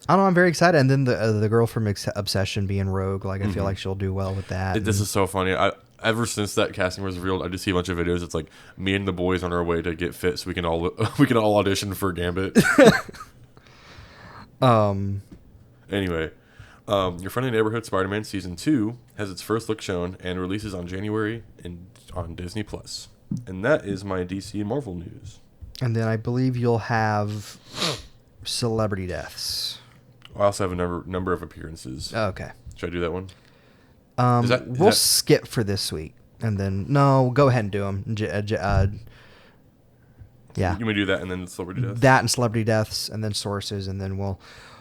know. I'm very excited. And then the girl from Obsession being Rogue, like I feel like she'll do well with that. This is so funny. Ever since that casting was revealed, I just see a bunch of videos. It's like me and the boys on our way to get fit so we can all audition for Gambit. Anyway, Your Friendly Neighborhood Spider-Man Season 2 has its first look shown and releases on January on Disney Plus. And that is my DC and Marvel news. And then I believe you'll have celebrity deaths. I also have a number of appearances. Okay. Should I do that one? We'll skip for this week, and then no, go ahead and do them. Yeah. You may do that and then celebrity deaths? That and celebrity deaths, and then sources, and then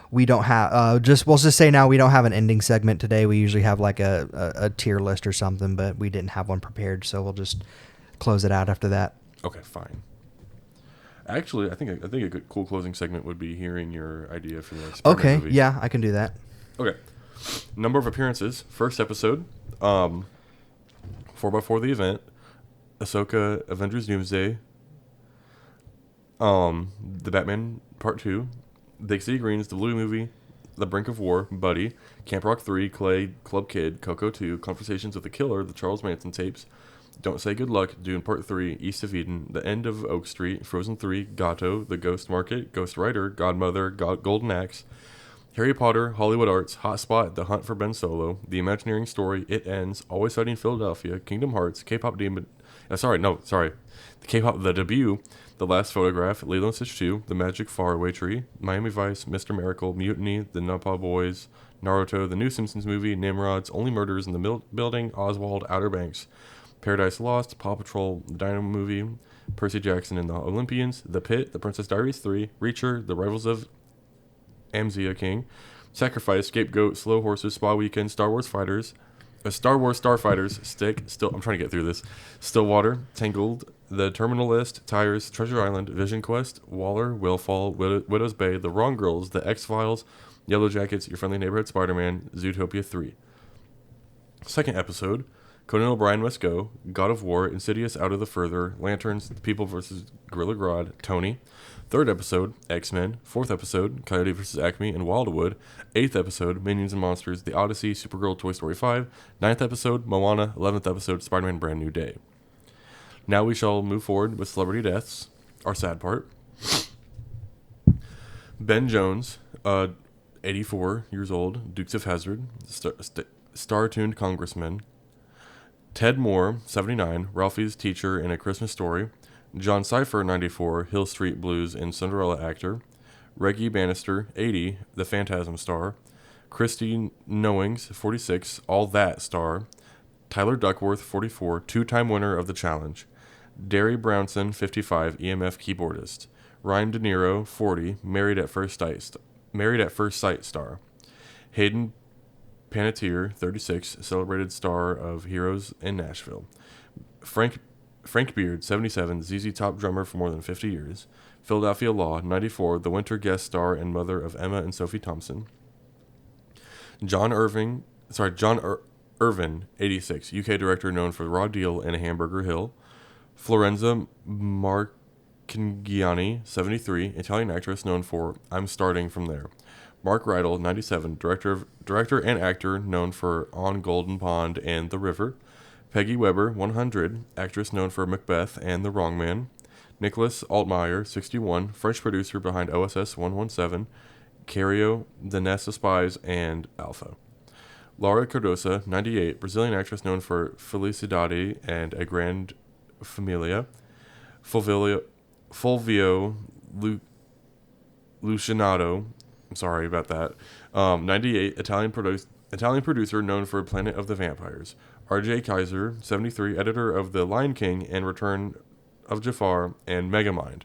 we don't have we'll just say now we don't have an ending segment today. We usually have like a tier list or something, but we didn't have one prepared, so we'll just close it out after that. Okay, fine. Actually, I think a good cool closing segment would be hearing your idea for the Spider-Man movie. Yeah, I can do that. Okay. Number of appearances. First episode, 4x4 the event, Ahsoka, Avengers Doomsday, The Batman Part 2, Big City Greens, The Blue Movie, The Brink of War, Buddy, Camp Rock 3, Clay, Club Kid, Coco 2, Conversations with the Killer, The Charles Manson Tapes, Don't Say Good Luck, Dune Part 3, East of Eden, The End of Oak Street, Frozen 3, Gato, The Ghost Market, Ghost Rider, Godmother, Golden Axe, Harry Potter, Hollywood Arts, Hotspot, The Hunt for Ben Solo, The Imagineering Story, It Ends, Always Sunny in Philadelphia, Kingdom Hearts, K-Pop Demon... The K-Pop The Debut, The Last Photograph, Lilo & Stitch 2, The Magic Faraway Tree, Miami Vice, Mr. Miracle, Mutiny, The Napa Boys, Naruto, The New Simpsons Movie, Nimrods, Only Murders in the Building, Oswald, Outer Banks, Paradise Lost, Paw Patrol, The Dynamo Movie, Percy Jackson and the Olympians, The Pit, The Princess Diaries 3, Reacher, The Rivals of Amzia King, Sacrifice, Scapegoat, Slow Horses, Spa Weekend, Star Wars Starfighters, I'm trying to get through this, Stillwater, Tangled, The Terminal List, Tires, Treasure Island, Vision Quest, Waller, Willfall, Widow's Bay, The Wrong Girls, The X-Files, Yellow Jackets, Your Friendly Neighborhood Spider-Man, Zootopia 3. Second episode, Conan O'Brien Must Go, God of War, Insidious Out of the Further, Lanterns, The People vs. Gorilla Grodd, Tony. Third episode, X-Men. Fourth episode, Coyote vs. Acme and Wildwood. Eighth episode, Minions and Monsters, The Odyssey, Supergirl, Toy Story 5. Ninth episode, Moana. 11th episode, Spider-Man Brand New Day. Now we shall move forward with celebrity deaths, our sad part. Ben Jones, 84 years old, Dukes of Hazzard, star-tuned congressman. Ted Moore, 79, Ralphie's teacher in A Christmas Story. John Cypher, 94, Hill Street Blues and Cinderella actor. Reggie Bannister, 80, The Phantasm star. Christy Knowings, 46, All That star. Tyler Duckworth, 44, two-time winner of the challenge. Derry Brownson, 55, EMF keyboardist. Ryan De Niro, 40, Married at First Sight star. Hayden Panettiere, 36, celebrated star of Heroes in Nashville. Frank Beard, 77, ZZ Top drummer for more than 50 years. Philadelphia Law, 94, the winter guest star and mother of Emma and Sophie Thompson. John Irvin, 86, UK director known for Raw Deal and Hamburger Hill. Florenza Marcangiani, 73, Italian actress known for I'm Starting From There. Mark Rydell, 97, director and actor known for On Golden Pond and The River. Peggy Weber, 100, actress known for Macbeth and The Wrong Man. Nicholas Altmeyer, 61, French producer behind OSS 117, Cario, The Nest of Spies, and Alpha. Laura Cardosa, 98, Brazilian actress known for Felicidade and A Grand Familia. Fulvio Lucianato, I'm sorry about that. 98, Italian producer known for Planet of the Vampires. R.J. Kaiser, 73, editor of The Lion King and Return of Jafar and Megamind.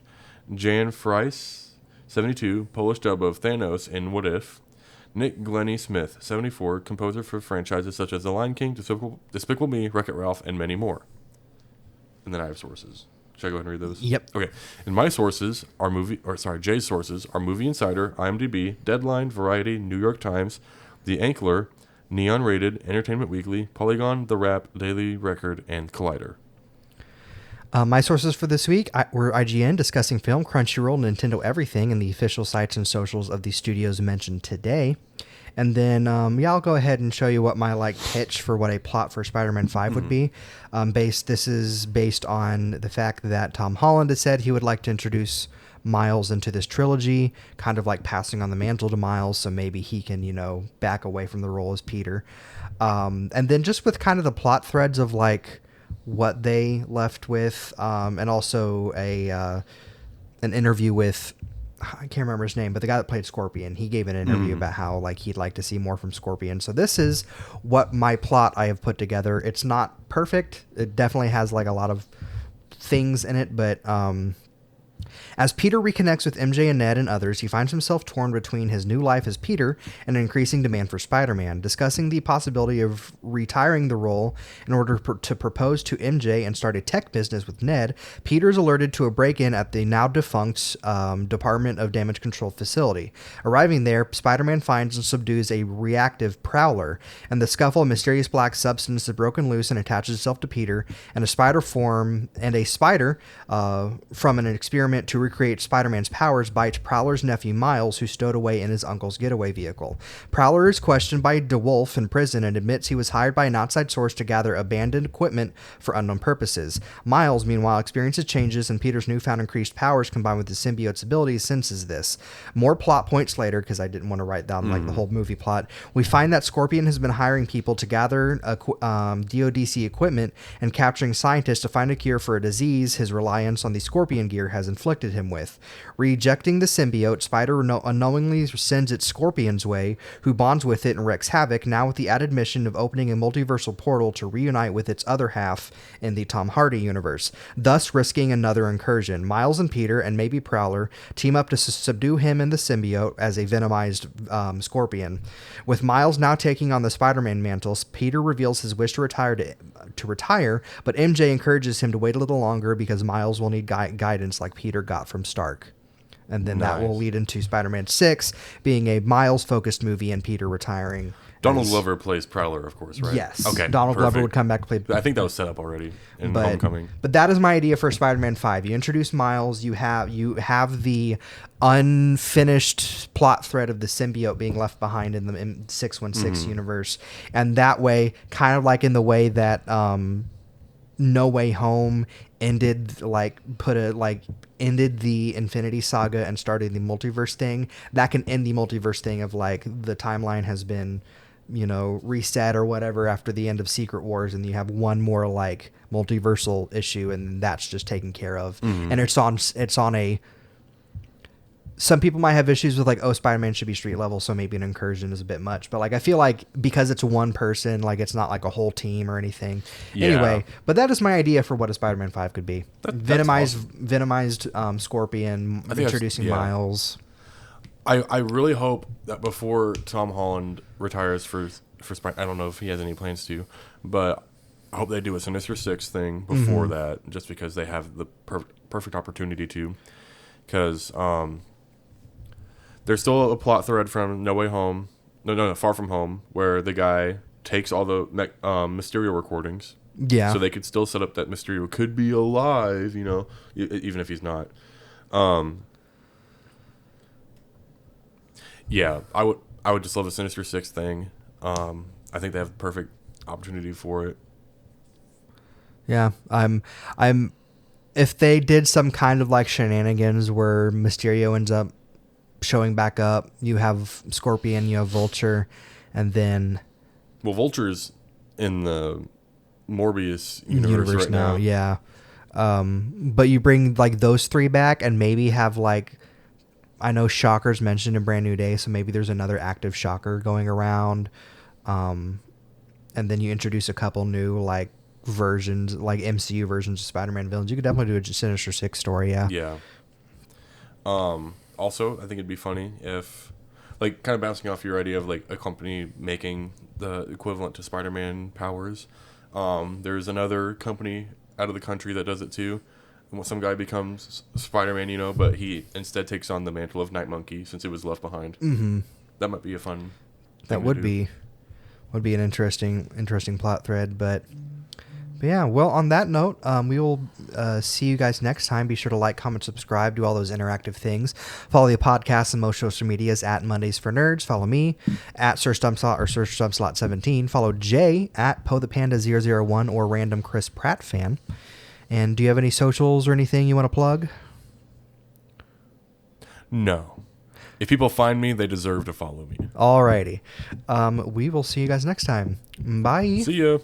Jan Fries, 72, Polish dub of Thanos in What If. Nick Glennie Smith, 74, composer for franchises such as The Lion King, Despicable Me, Wreck-It Ralph, and many more. And then I have sources. Should I go ahead and read those? Yep. Okay. And my sources are Jay's sources are Movie Insider, IMDb, Deadline, Variety, New York Times, The Ankler, Neon Rated, Entertainment Weekly, Polygon, The Wrap, Daily Record, and Collider. My sources for this week were IGN discussing film, Crunchyroll, Nintendo Everything, and the official sites and socials of the studios mentioned today. And then, I'll go ahead and show you what my pitch for what a plot for Spider-Man 5 would be. This is based on the fact that Tom Holland has said he would like to introduce Miles into this trilogy, kind of like passing on the mantle to Miles, so maybe he can, back away from the role as Peter. And then just with kind of the plot threads of what they left with, and also an interview with, I can't remember his name, but the guy that played Scorpion, he gave an interview about how he'd like to see more from Scorpion. So this is what my plot I have put together. It's not perfect. It definitely has a lot of things in it, but as Peter reconnects with MJ and Ned and others, he finds himself torn between his new life as Peter and an increasing demand for Spider-Man. Discussing the possibility of retiring the role in order to propose to MJ and start a tech business with Ned, Peter is alerted to a break-in at the now-defunct Department of Damage Control facility. Arriving there, Spider-Man finds and subdues a reactive Prowler. In the scuffle, a mysterious black substance is broken loose and attaches itself to Peter, and a spider from an experiment to recreate Spider-Man's powers bites Prowler's nephew Miles, who's stowed away in his uncle's getaway vehicle. Prowler is questioned by DeWolf in prison and admits he was hired by an outside source to gather abandoned equipment for unknown purposes. Miles, meanwhile, experiences changes, and Peter's newfound increased powers combined with his symbiote's abilities senses this. More plot points later, because I didn't want to write down the whole movie plot. We find that Scorpion has been hiring people to gather DODC equipment and capturing scientists to find a cure for a disease his reliance on the Scorpion gear has inflicted him with. Rejecting the symbiote, Spider unknowingly sends it Scorpion's way, who bonds with it and wreaks havoc, now with the added mission of opening a multiversal portal to reunite with its other half in the Tom Hardy universe, thus risking another incursion. Miles and Peter, and maybe Prowler, team up to subdue him and the symbiote as a venomized Scorpion. With Miles now taking on the Spider-Man mantle, Peter reveals his wish to retire, but MJ encourages him to wait a little longer because Miles will need guidance like Peter got from Stark. And then that will lead into Spider-Man 6 being a Miles-focused movie and Peter retiring. Donald Glover plays Prowler, of course, right? Yes. Okay. Donald Glover would come back to play. I think that was set up already in Homecoming. But that is my idea for Spider-Man 5. You introduce Miles. You have the unfinished plot thread of the symbiote being left behind in the 616 universe, and that way, kind of like in the way that No Way Home ended the Infinity Saga and started the multiverse thing. That can end the multiverse thing of the timeline has been reset or whatever after the end of Secret Wars, and you have one more multiversal issue, and that's just taken care of. And it's on a. Some people might have issues with Spider-Man should be street level, so maybe an incursion is a bit much. But I feel because it's one person, it's not a whole team or anything. Yeah. Anyway, but that is my idea for what a Spider-Man 5 could be. Venomized Scorpion, introducing Miles. I really hope that before Tom Holland retires for Spider, I don't know if he has any plans to, but I hope they do a Sinister Six thing before that, just because they have the perfect opportunity to. Because there's still a plot thread from No Way Home, no, Far From Home, where the guy takes all the Mysterio recordings. Yeah. So they could still set up that Mysterio could be alive, even if he's not. Yeah, I would just love a Sinister Six thing. I think they have the perfect opportunity for it. Yeah, I'm. If they did some kind of shenanigans where Mysterio ends up showing back up, you have Scorpion, you have Vulture, and then Well, Vulture's in the Morbius universe right now. Yeah. But you bring like those three back and maybe have like, I know Shocker's mentioned in Brand New Day, so maybe there's another active Shocker going around. And then you introduce a couple new like versions, like MCU versions of Spider-Man villains. You could definitely do a Sinister Six story, yeah. Yeah. Also, I think it'd be funny if, like, kind of bouncing off your idea of like a company making the equivalent to Spider-Man powers. There's another company out of the country that does it too. And some guy becomes Spider-Man, but he instead takes on the mantle of Night Monkey since it was left behind. Mm-hmm. That might be a fun. That would be an interesting plot thread, but yeah. Well, on that note, we will see you guys next time. Be sure to like, comment, subscribe, do all those interactive things. Follow the podcast and most social medias at Mondays for Nerds. Follow me at Sir Stumpslot or Sir Stumpslot 17. Follow Jay at Poe the Panda 001 or Random Chris Pratt Fan. And do you have any socials or anything you want to plug? No. If people find me, they deserve to follow me. Alrighty. We will see you guys next time. Bye. See ya.